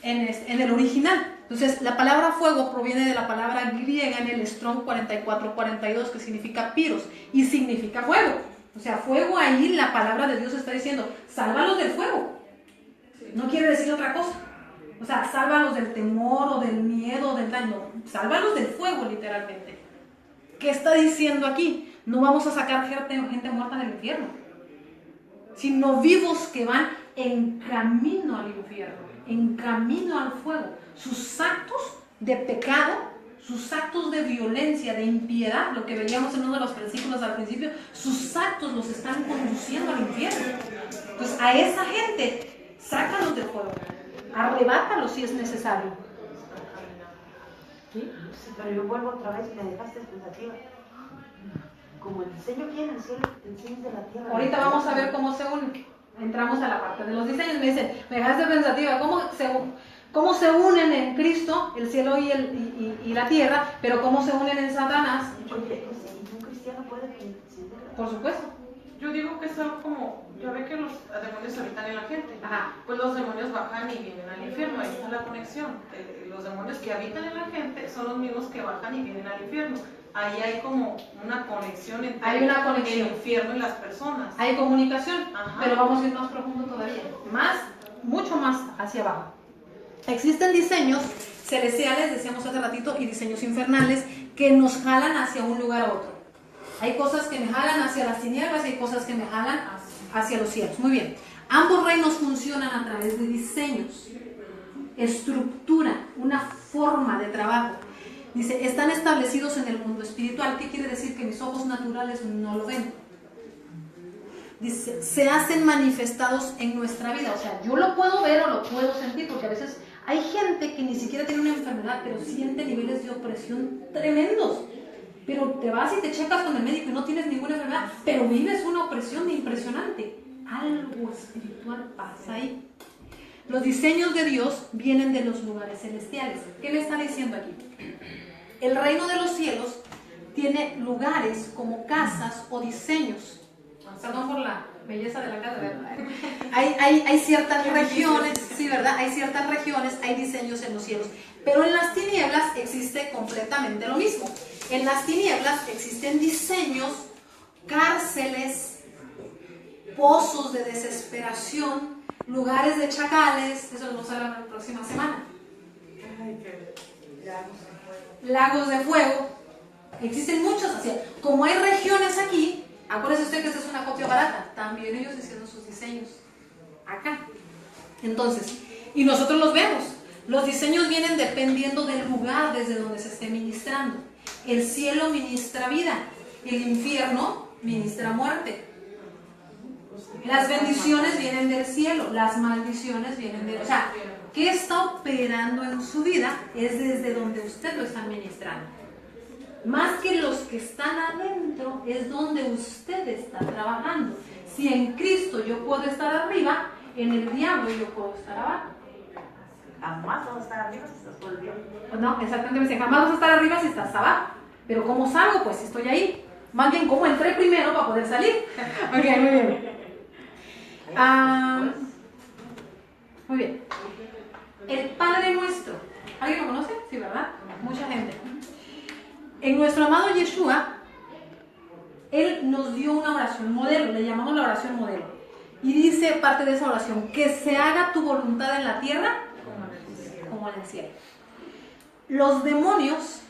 el original. Entonces, la palabra fuego proviene de la palabra griega en el Strong 4442, que significa piros, y significa fuego. O sea, fuego ahí, la palabra de Dios está diciendo, sálvalos del fuego. No quiere decir otra cosa. O sea, sálvalos del temor o del miedo o del daño. Sálvalos del fuego, literalmente. ¿Qué está diciendo aquí? No vamos a sacar gente muerta del infierno, sino vivos que van en camino al infierno, en camino al fuego. Sus actos de pecado, sus actos de violencia, de impiedad, lo que veíamos en uno de los versículos al principio, sus actos los están conduciendo al infierno. Entonces, a esa gente, sácalos del fuego, arrebátalos si es necesario. ¿Sí? Pero yo vuelvo otra vez y me dejaste expectativa. como el diseño que hay en el cielo, el diseño de la tierra. Ahorita vamos a ver cómo se unen. Entramos a la parte de los diseños. Me dicen, me dejaste pensativa, ¿cómo se unen en Cristo el cielo y la tierra, pero cómo se unen en Satanás? Oye, un cristiano puede que... Por supuesto. Yo digo que es algo como, ya ve que los demonios habitan en la gente. Ajá. Pues los demonios bajan y vienen al infierno, ahí está la conexión. Los demonios que habitan en la gente son los mismos que bajan y vienen al infierno. Ahí hay como una conexión entre Hay una conexión. el infierno y las personas. Hay comunicación, Ajá. pero vamos a ir más profundo todavía, mucho más hacia abajo. Existen diseños celestiales, decíamos hace ratito, y diseños infernales que nos jalan hacia un lugar a otro. Hay cosas que me jalan hacia las tinieblas y hay cosas que me jalan hacia los cielos. Muy bien. Ambos reinos funcionan a través de diseños, estructura, una forma de trabajo. Dice, están establecidos en el mundo espiritual. ¿Qué quiere decir? Que mis ojos naturales no lo ven. Dice, se hacen manifestados en nuestra vida. O sea, yo lo puedo ver o lo puedo sentir, porque a veces hay gente que ni siquiera tiene una enfermedad, pero siente niveles de opresión tremendos. Pero te vas y te checas con el médico y no tienes ninguna enfermedad, pero vives una opresión impresionante. Algo espiritual pasa ahí. Los diseños de Dios vienen de los lugares celestiales. ¿Qué me está diciendo aquí? El reino de los cielos tiene lugares como casas o diseños. Perdón por la belleza de la casa, ¿verdad? Hay ciertas regiones, sí, ¿verdad? Hay ciertas regiones, hay diseños en los cielos. Pero en las tinieblas existe completamente lo mismo. En las tinieblas existen diseños, cárceles, pozos de desesperación, lugares de chacales. Eso lo vamos a hablar la próxima semana. Lagos de fuego. Existen muchos así. Como hay regiones aquí, acuérdese usted que esta es una copia barata. También ellos hicieron sus diseños acá. Entonces, y nosotros los vemos. Los diseños vienen dependiendo del lugar desde donde se esté ministrando. El cielo ministra vida, el infierno ministra muerte. Las bendiciones vienen del cielo, las maldiciones vienen del... O sea, ¿qué está operando en su vida? Es desde donde usted lo está ministrando. Más que los que están adentro, es donde usted está trabajando. Si en Cristo yo puedo estar arriba, en el diablo yo puedo estar abajo. Jamás vas a estar arriba si estás por el bien. Pues no, exactamente, me dice, jamás vas a estar arriba si estás abajo. Pero ¿cómo salgo? Pues si estoy ahí. Más bien, ¿cómo entré primero para poder salir? Ok, muy bien. Muy bien. El Padre Nuestro. ¿Alguien lo conoce? Sí, ¿verdad? Mucha gente. En nuestro amado Yeshua, Él nos dio una oración modelo, le llamamos la oración modelo. Y dice parte de esa oración, que se haga tu voluntad en la tierra como en el cielo. Los demonios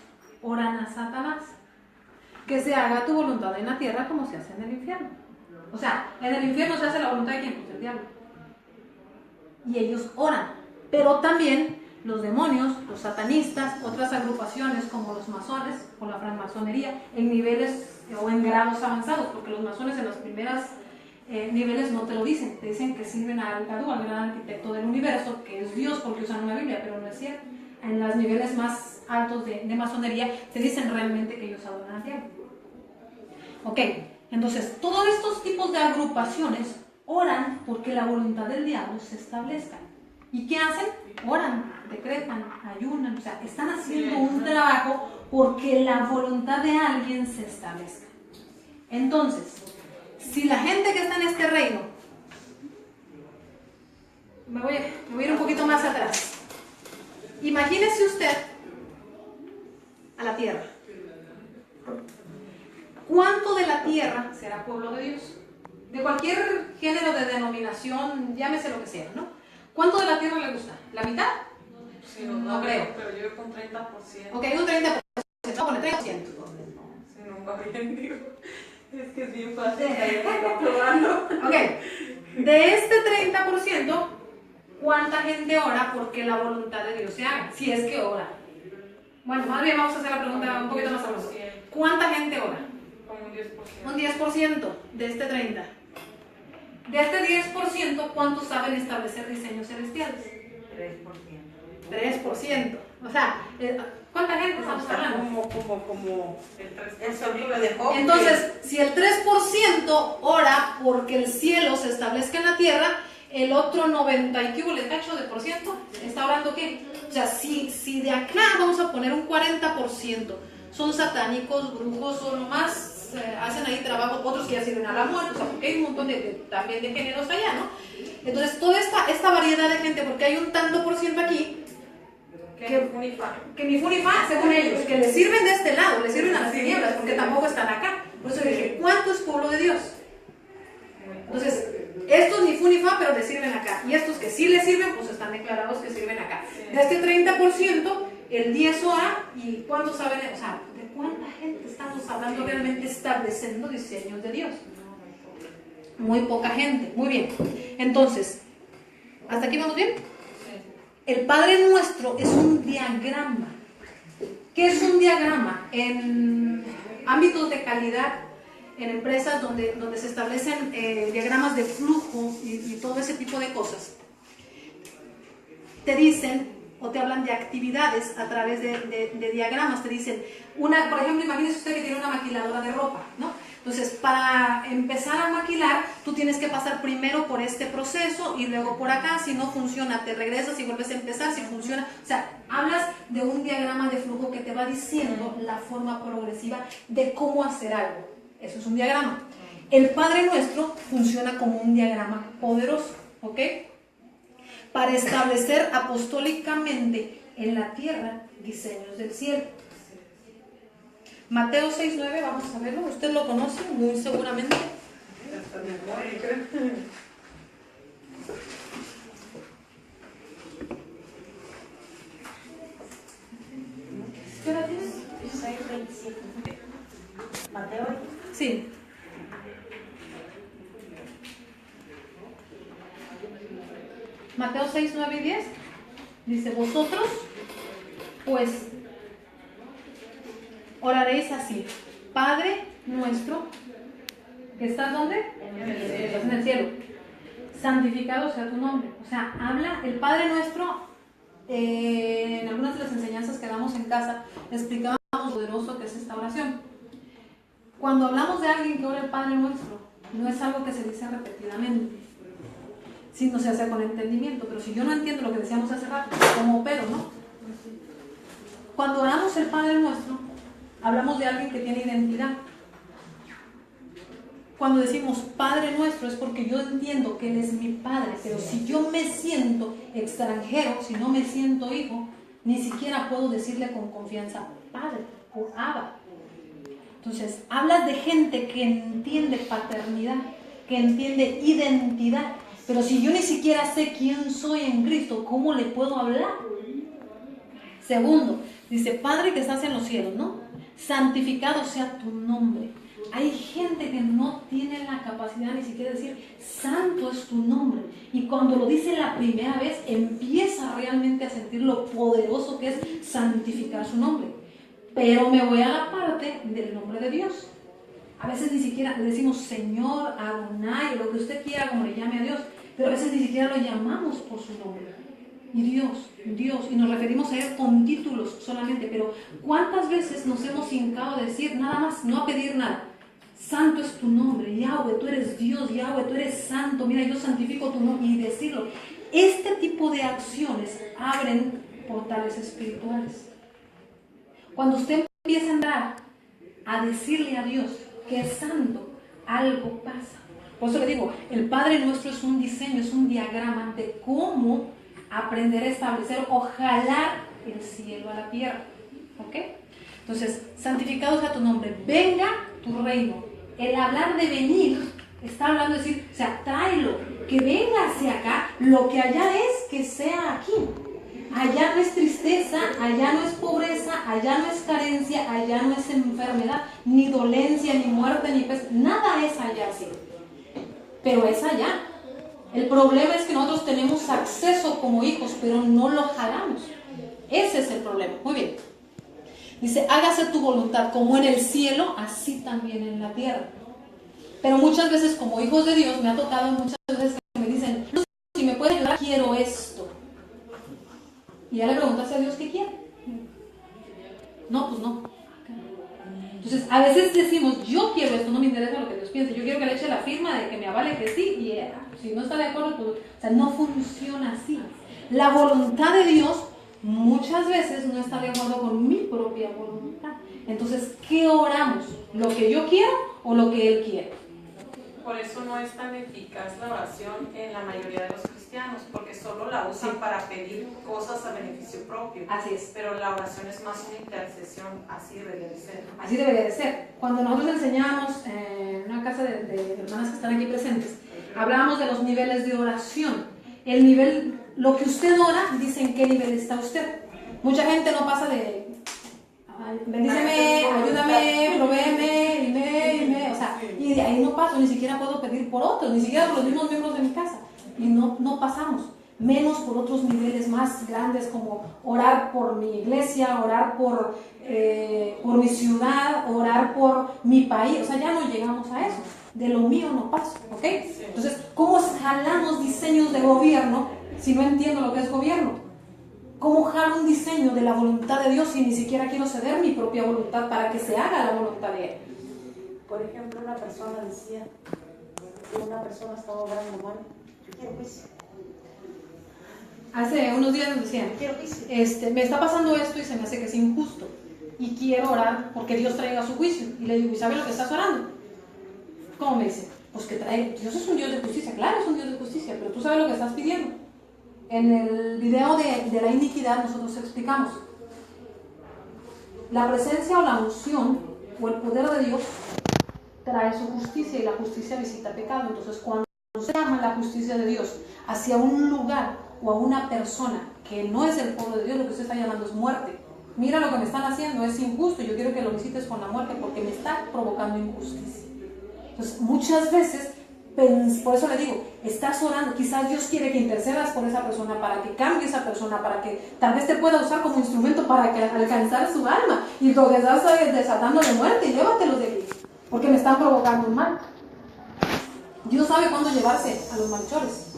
oran a Satanás, que se haga tu voluntad en la tierra como se hace en el infierno. O sea, en el infierno se hace la voluntad de quién, pues del diablo. Y ellos oran, pero también los demonios, los satanistas, otras agrupaciones como los masones o la francmasonería, en niveles o en grados avanzados, porque los masones en los primeros niveles no te lo dicen, te dicen que sirven a Al-Qadú, al gran arquitecto del universo, que es Dios porque usan una Biblia, pero no es cierto. En los niveles más altos de masonería te dicen realmente que ellos adoran al diablo. Ok, entonces todos estos tipos de agrupaciones oran porque la voluntad del diablo se establezca. ¿Y qué hacen? Oran, decretan, ayunan, o sea, están haciendo un trabajo porque la voluntad de alguien se establezca. Entonces, si la gente que está en este reino, me voy a ir un poquito más atrás. Imagínese usted a la tierra. ¿Cuánto de la tierra será pueblo de Dios? De cualquier género de denominación, llámese lo que sea, ¿no? ¿Cuánto de la tierra le gusta? ¿La mitad? Sí, no creo. Pero yo con 30%. Ok, un 30%. No, con el 30%. Sí, no va bien, digo. Es que es bien fácil probarlo. Ok, de este 30%, ¿cuánta gente ora porque la voluntad de Dios se haga? Si es que ora. Bueno, más bien vamos a hacer la pregunta un poquito más sabrosa. ¿Cuánta gente ora? Como un 10%. Un 10% de este 30%. De este 10%, ¿cuántos saben establecer diseños celestiales? 3%. 3%. O sea, ¿cuánta gente estamos hablando? Como El sobrino de Job. Entonces, si el 3% ora porque el cielo se establezca en la tierra, el otro 90 y ¿qué hubo? ¿El cacho de por ciento? ¿Está orando qué? O sea, si de acá vamos a poner un 40%, son satánicos, brujos, o nomás hacen ahí trabajo, otros que ya sirven a la muerte, o sea, porque hay un montón también de géneros allá, ¿no? Entonces, toda esta variedad de gente, porque hay un tanto por ciento aquí, que ni fu ni fa, según ellos, que le sirven de este lado, le sirven a las tinieblas, porque tampoco están acá. Por eso dije, ¿cuánto es pueblo de Dios? Entonces, estos ni fu ni fa, pero le sirven acá. Y estos que sí le sirven, pues están declarados que sirven acá. De este 30%, el 10 ora, ¿y cuántos saben? O sea, ¿de cuánta gente estamos hablando realmente estableciendo diseños de Dios? Muy poca gente. Muy bien. Entonces, ¿hasta aquí vamos bien? El Padre Nuestro es un diagrama. ¿Qué es un diagrama? En ámbitos de calidad, en empresas donde se establecen diagramas de flujo y todo ese tipo de cosas, te dicen o te hablan de actividades a través de diagramas. Te dicen, por ejemplo, imagínese usted que tiene una maquiladora de ropa, ¿no? Entonces, para empezar a maquilar, tú tienes que pasar primero por este proceso y luego por acá. Si no funciona, te regresas y vuelves a empezar. Si funciona, o sea, hablas de un diagrama de flujo que te va diciendo la forma progresiva de cómo hacer algo. Eso es un diagrama. El Padre Nuestro funciona como un diagrama poderoso, ¿ok? Para establecer apostólicamente en la tierra diseños del cielo. Mateo 6:9, vamos a verlo. Usted lo conoce muy seguramente. ¿Qué hora tienes? 6:27. Mateo. Sí. Mateo 6:9 y 10. Dice, vosotros, pues, oraréis así: Padre nuestro, que estás ¿dónde? Estás en el cielo. Santificado sea tu nombre. O sea, habla el Padre Nuestro. En algunas de las enseñanzas que damos en casa, explicábamos lo poderoso que es esta oración. Cuando hablamos de alguien que ora el Padre Nuestro, no es algo que se dice repetidamente, sino se hace con entendimiento. Pero si yo no entiendo lo que decíamos hace rato, ¿cómo opero, no? Cuando oramos el Padre Nuestro, hablamos de alguien que tiene identidad. Cuando decimos Padre Nuestro es porque yo entiendo que Él es mi Padre, pero si yo me siento extranjero, si no me siento hijo, ni siquiera puedo decirle con confianza Padre o Abba. Entonces, hablas de gente que entiende paternidad, que entiende identidad, pero si yo ni siquiera sé quién soy en Cristo, ¿cómo le puedo hablar? Segundo, dice Padre que estás en los cielos, ¿no? Santificado sea tu nombre. Hay gente que no tiene la capacidad ni siquiera de decir santo es tu nombre, y cuando lo dice la primera vez empieza realmente a sentir lo poderoso que es santificar su nombre. Pero me voy a la parte del nombre de Dios. A veces ni siquiera le decimos Señor, Adonai, o lo que usted quiera, como le llame a Dios, pero a veces ni siquiera lo llamamos por su nombre. Y Dios, y nos referimos a Él con títulos solamente, pero ¿cuántas veces nos hemos hincado a decir nada más, no a pedir nada? Santo es tu nombre, Yahweh, tú eres Dios, Yahweh, tú eres santo, mira, yo santifico tu nombre, y decirlo. Este tipo de acciones abren portales espirituales. Cuando usted empieza a andar a decirle a Dios que es santo, algo pasa. Por eso le digo, el Padre Nuestro es un diseño, es un diagrama de cómo aprender a establecer o jalar el cielo a la tierra. ¿Ok? Entonces, santificado sea tu nombre, venga tu reino. El hablar de venir está hablando de decir, o sea, tráelo, que venga hacia acá, lo que allá es, que sea aquí. Allá no es tristeza, allá no es pobreza, allá no es carencia, allá no es enfermedad, ni dolencia, ni muerte, ni peste, nada es allá así. Pero es allá. El problema es que nosotros tenemos acceso como hijos, pero no lo jalamos. Ese es el problema. Muy bien. Dice, hágase tu voluntad como en el cielo, así también en la tierra. Pero muchas veces como hijos de Dios, me ha tocado muchas veces que me dicen, si me puede ayudar, quiero esto. Y ya le preguntas a Dios qué quiere. Entonces, a veces decimos, yo quiero esto, no me interesa lo que Dios piense, yo quiero que le eche la firma de que me avale que sí, y si no está de acuerdo, pues, o sea, no funciona así. La voluntad de Dios muchas veces no está de acuerdo con mi propia voluntad. Entonces, ¿qué oramos? ¿Lo que yo quiero o lo que Él quiere? Por eso no es tan eficaz la oración en la mayoría de los cristianos, porque solo la usan para pedir cosas a beneficio propio. Así es. Pero la oración es más una intercesión, así debería de ser. Así debería de ser. Cuando nosotros enseñamos en una casa de hermanas que están aquí presentes, hablábamos de los niveles de oración. El nivel, lo que usted ora, dice en qué nivel está usted. Mucha gente no pasa de bendíceme, ayúdame, provéeme, dime, o sea, y de ahí no paso, ni siquiera puedo pedir por otros, ni siquiera por los mismos miembros de mi casa, y no pasamos, menos por otros niveles más grandes como orar por mi iglesia, orar por mi ciudad, orar por mi país, o sea, ya no llegamos a eso, de lo mío no paso, ¿ok? Entonces, ¿cómo jalamos diseños de gobierno si no entiendo lo que es gobierno? ¿Cómo jalo un diseño de la voluntad de Dios si ni siquiera quiero ceder mi propia voluntad para que se haga la voluntad de Él? Por ejemplo, una persona decía que una persona estaba obrando mal. Yo quiero juicio. Hace unos días nos decían, Yo quiero juicio. me está pasando esto y se me hace que es injusto y quiero orar porque Dios traiga su juicio. Y le digo, ¿y sabes lo que estás orando? ¿Cómo me dice? Pues que Dios es un Dios de justicia. Claro, es un Dios de justicia, pero tú sabes lo que estás pidiendo. En el video de la iniquidad nosotros explicamos la presencia o la unción o el poder de Dios trae su justicia y la justicia visita pecado. Entonces cuando se llama la justicia de Dios hacia un lugar o a una persona que no es el pueblo de Dios, lo que usted está llamando es muerte. Mira lo que me están haciendo, es injusto, yo quiero que lo visites con la muerte porque me está provocando injusticia. Entonces muchas veces, por eso le digo, estás orando, quizás Dios quiere que intercedas por esa persona, para que cambie esa persona, para que tal vez te pueda usar como instrumento para que alcanzar su alma, y lo que estás desatando de muerte, llévatelos de aquí, porque me están provocando un mal. Dios sabe cuándo llevarse a los malhechores.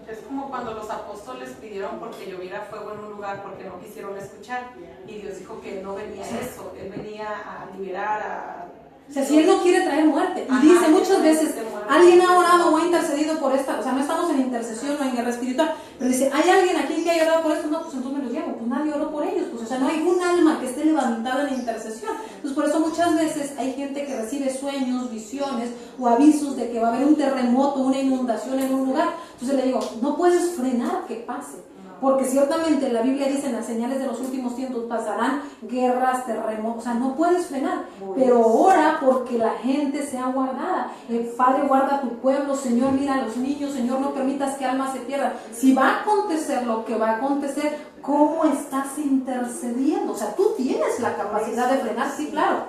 Es como cuando los apóstoles pidieron porque lloviera fuego en un lugar porque no quisieron escuchar, y Dios dijo que no venía eso, Él venía a liberar, O sea, si Él no quiere traer muerte, y dice muchas veces, alguien ha orado o ha intercedido por esta, o sea, no estamos en intercesión o en guerra espiritual, pero dice, ¿hay alguien aquí que haya orado por esto? No, pues entonces me los llevo, pues nadie oró por ellos, pues, o sea, no hay un alma que esté levantada en intercesión. Entonces, por eso muchas veces hay gente que recibe sueños, visiones o avisos de que va a haber un terremoto, una inundación en un lugar. Entonces le digo, no puedes frenar que pase. Porque ciertamente la Biblia dice en las señales de los últimos tiempos pasarán guerras, terremotos, o sea, no puedes frenar, pero ora porque la gente sea guardada. Padre, guarda tu pueblo, Señor, mira a los niños, Señor, no permitas que almas se pierdan. Si va a acontecer lo que va a acontecer, ¿cómo estás intercediendo? O sea, tú tienes la capacidad de frenar, sí, claro,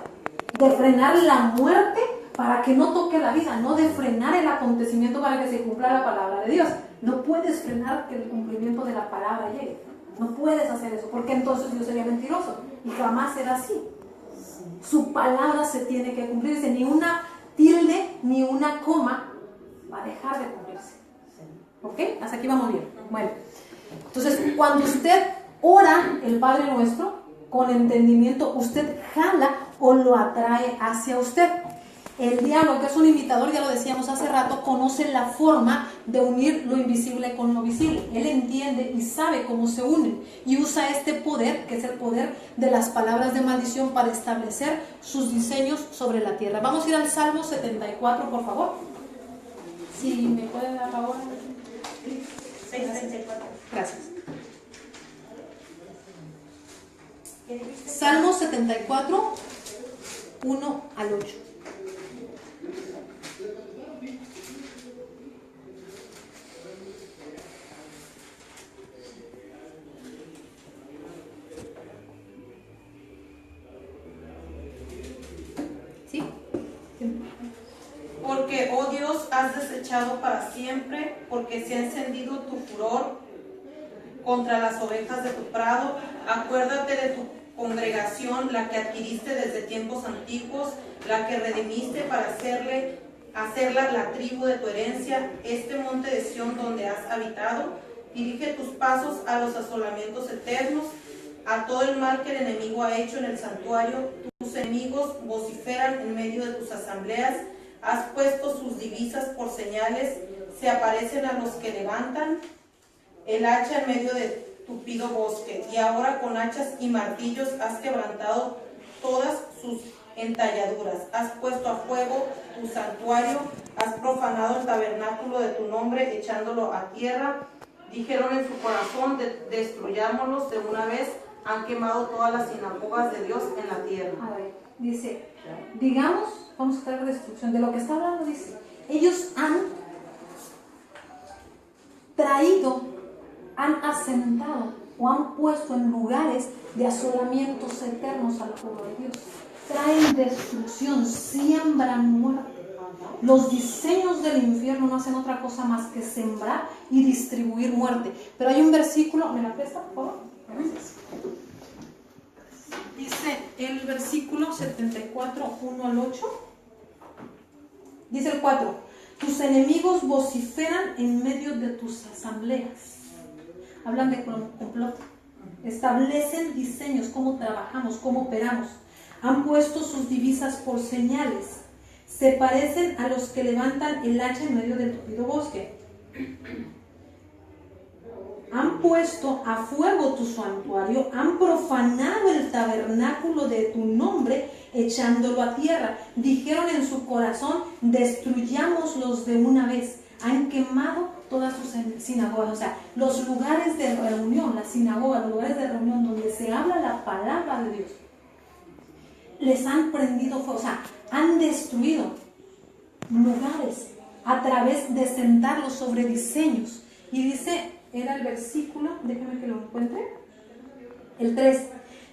de frenar la muerte para que no toque la vida, no de frenar el acontecimiento para que se cumpla la palabra de Dios. No puedes frenar que el cumplimiento de la palabra llegue. No puedes hacer eso, porque entonces Dios sería mentiroso y jamás será así. Su palabra se tiene que cumplir. Dice, ni una tilde ni una coma va a dejar de cumplirse. ¿Ok? Hasta aquí vamos bien. Bueno, entonces cuando usted ora el Padre Nuestro con entendimiento, usted jala o lo atrae hacia usted. El diablo, que es un imitador, ya lo decíamos hace rato, conoce la forma de unir lo invisible con lo visible. Él entiende y sabe cómo se unen y usa este poder, que es el poder de las palabras de maldición, para establecer sus diseños sobre la tierra. Vamos a ir al Salmo 74, por favor. Si me puede dar favor. 6:34. Gracias. Salmo 74, 1 al 8. Porque, oh Dios, has desechado para siempre, porque se ha encendido tu furor contra las ovejas de tu prado. Acuérdate de tu congregación, la que adquiriste desde tiempos antiguos, la que redimiste para hacerla la tribu de tu herencia, este monte de Sión donde has habitado. Dirige tus pasos a los asolamientos eternos, a todo el mal que el enemigo ha hecho en el santuario. Tus enemigos vociferan en medio de tus asambleas. Has puesto sus divisas por señales. Se aparecen a los que levantan el hacha en medio de tupido bosque. Y ahora con hachas y martillos has quebrantado todas sus entalladuras. Has puesto a fuego tu santuario. Has profanado el tabernáculo de tu nombre, echándolo a tierra. Dijeron en su corazón, destruyámoslos de una vez. Han quemado todas las sinagogas de Dios en la tierra. A ver, dice, digamos, vamos a traer destrucción. De lo que está hablando, dice, ellos han traído, han asentado o han puesto en lugares de asolamientos eternos al pueblo de Dios. Traen destrucción, siembran muerte. Los diseños del infierno no hacen otra cosa más que sembrar y distribuir muerte. Pero hay un versículo, ¿me la presta, por favor? Gracias. Dice el versículo 74, 1 al 8. Dice el 4. Tus enemigos vociferan en medio de tus asambleas. Hablan de complot. Establecen diseños, cómo trabajamos, cómo operamos. Han puesto sus divisas por señales. Se parecen a los que levantan el hacha en medio del tupido bosque. Han puesto a fuego tu santuario, han profanado el tabernáculo de tu nombre, echándolo a tierra. Dijeron en su corazón, destruyámoslos de una vez. Han quemado todas sus sinagogas, o sea, los lugares de reunión, las sinagogas, los lugares de reunión donde se habla la palabra de Dios. Les han prendido fuego, o sea, han destruido lugares a través de sentarlos sobre diseños. Y dice, era el versículo, déjame que lo encuentre, el 3.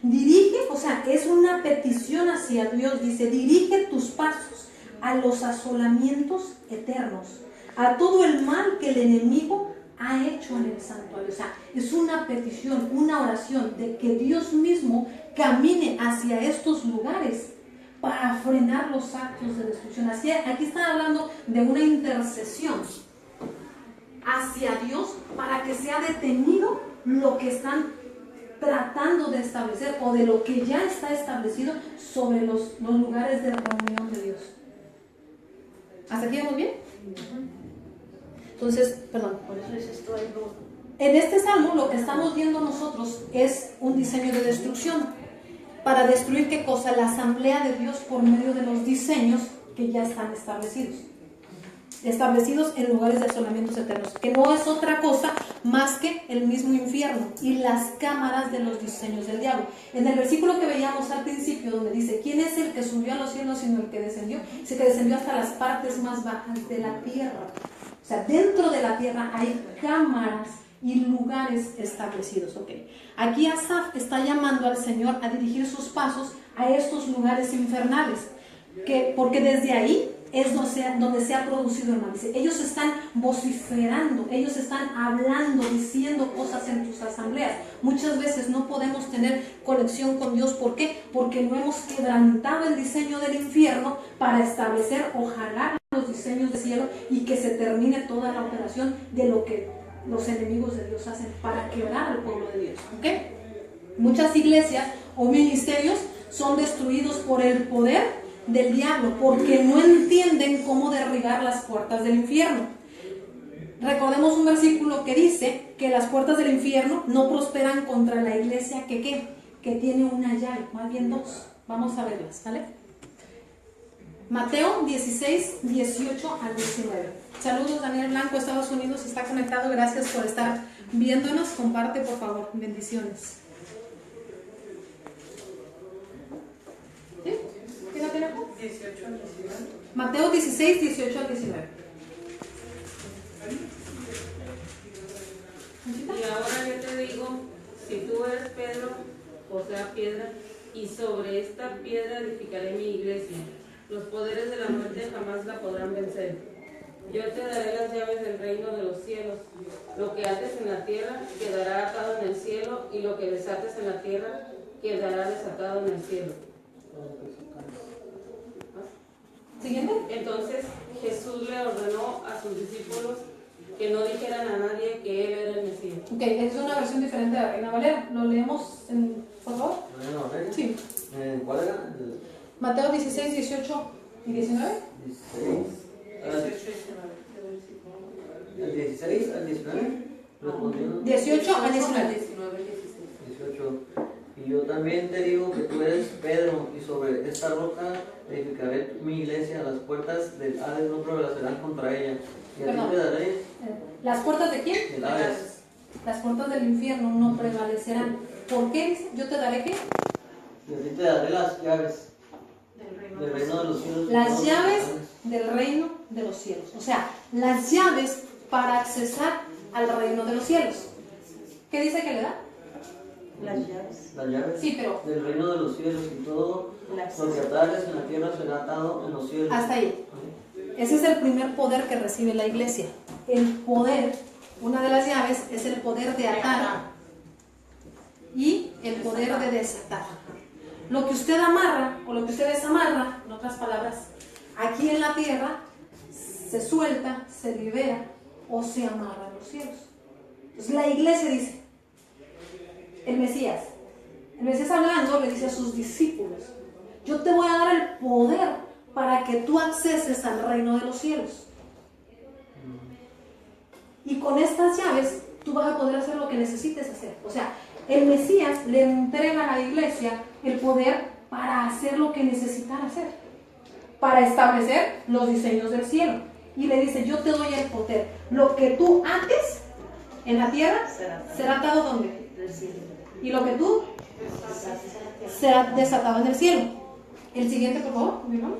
Dirige, o sea, es una petición hacia Dios, dice, dirige tus pasos a los asolamientos eternos, a todo el mal que el enemigo ha hecho en el santuario. O sea, es una petición, una oración de que Dios mismo camine hacia estos lugares para frenar los actos de destrucción. Así, aquí están hablando de una intercesión hacia Dios para que sea detenido lo que están tratando de establecer o de lo que ya está establecido sobre los lugares de reunión de Dios. ¿Hasta aquí vamos bien? Entonces, perdón. Por eso es esto algo. En este salmo lo que estamos viendo nosotros es un diseño de destrucción. Para destruir, ¿qué cosa? La asamblea de Dios por medio de los diseños que ya están establecidos. Establecidos en lugares de asolamientos eternos, que no es otra cosa más que el mismo infierno y las cámaras de los diseños del diablo. En el versículo que veíamos al principio, donde dice, ¿quién es el que subió a los cielos sino el que descendió? Dice que descendió hasta las partes más bajas de la tierra. O sea, dentro de la tierra hay cámaras y lugares establecidos. Okay. Aquí Asaf está llamando al Señor a dirigir sus pasos a estos lugares infernales, porque desde ahí es donde se ha producido el mal. Dice, ellos están vociferando, ellos están hablando, diciendo cosas en tus asambleas. Muchas veces no podemos tener conexión con Dios. ¿Por qué? Porque no hemos quebrantado el diseño del infierno para establecer o jalar los diseños del cielo y que se termine toda la operación de lo que los enemigos de Dios hacen para quebrar al pueblo de Dios. ¿Okay? Muchas iglesias o ministerios son destruidos por el poder del diablo, porque no entienden cómo derribar las puertas del infierno. Recordemos un versículo que dice que las puertas del infierno no prosperan contra la iglesia que tiene una llave, más bien dos. Vamos a verlas, ¿vale? Mateo 16, 18 al 19. Saludos, Daniel Blanco, Estados Unidos, está conectado. Gracias por estar viéndonos. Comparte, por favor. Bendiciones. ¿Sí? ¿Quién lo tiene? 18 al 19. Mateo 16, 18 al 19. Y ahora yo te digo, si tú eres Pedro, o sea piedra, y sobre esta piedra edificaré mi iglesia. Los poderes de la muerte jamás la podrán vencer. Yo te daré las llaves del reino de los cielos. Lo que ates en la tierra quedará atado en el cielo, y lo que desates en la tierra quedará desatado en el cielo. Siguiente. Entonces Jesús le ordenó a sus discípulos que no dijeran a nadie que él era el Mesías. Ok, es una versión diferente de la Reina Valera. ¿Lo leemos, por favor? Sí. ¿Cuál era? Mateo 16, 18 y 19. 16 al 19. 18 al 19. 18. Y yo también te digo que tú eres Pedro, y sobre esta roca edificaré mi iglesia. Las puertas del Hades no prevalecerán contra ella. Y a ti te daré. ¿Las puertas de quién? Del Hades. Las puertas del infierno no prevalecerán. ¿Por qué dice? ¿Yo te daré qué? Y a ti te daré las llaves del reino de los cielos. Las llaves del reino de los cielos. O sea, las llaves para accesar al reino de los cielos. ¿Qué dice que le da? Las llaves. Las llaves Sí, pero del reino de los cielos, y todo lo que atares en la tierra será atado en los cielos. hasta ahí. Ese es el primer poder que recibe la iglesia. El poder, una de las llaves, es el poder de atar y el poder de desatar. Lo que usted amarra o lo que usted desamarra, en otras palabras, aquí en la tierra, se suelta, se libera o se amarra en los cielos. Entonces la iglesia dice, el Mesías hablando le dice a sus discípulos, yo te voy a dar el poder para que tú acceses al reino de los cielos. Y con estas llaves tú vas a poder hacer lo que necesites hacer. O sea, el Mesías le entrega a la iglesia el poder para hacer lo que necesitan hacer, para establecer los diseños del cielo. Y le dice, yo te doy el poder. Lo que tú ates en la tierra será atado ¿dónde? Y lo que tú será desatado en el cielo. El siguiente, por favor, mi hermano.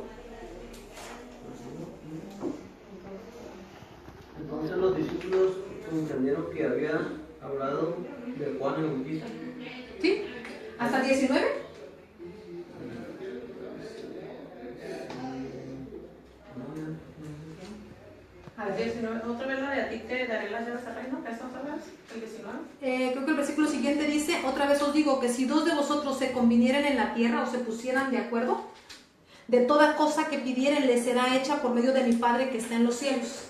Entonces los discípulos entendieron que había hablado de Juan el Bautista. ¿Sí? ¿Hasta 19? A ver. 19. ¿Otra vez la de a ti te daré las llaves al reino? ¿Eso otra vez? ¿El 19? Creo que el versículo siguiente dice, otra vez os digo que si dos de vosotros se convinieran en la tierra o se pusieran de acuerdo, de toda cosa que pidieren les será hecha por medio de mi Padre que está en los cielos.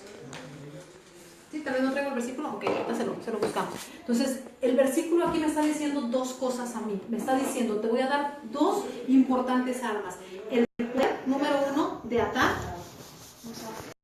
¿Sí? Tal vez no traigo el versículo, ok, ahorita se lo buscamos. Entonces, el versículo aquí me está diciendo dos cosas a mí. Me está diciendo, te voy a dar dos importantes armas. El poder número 1 de atar. Vamos a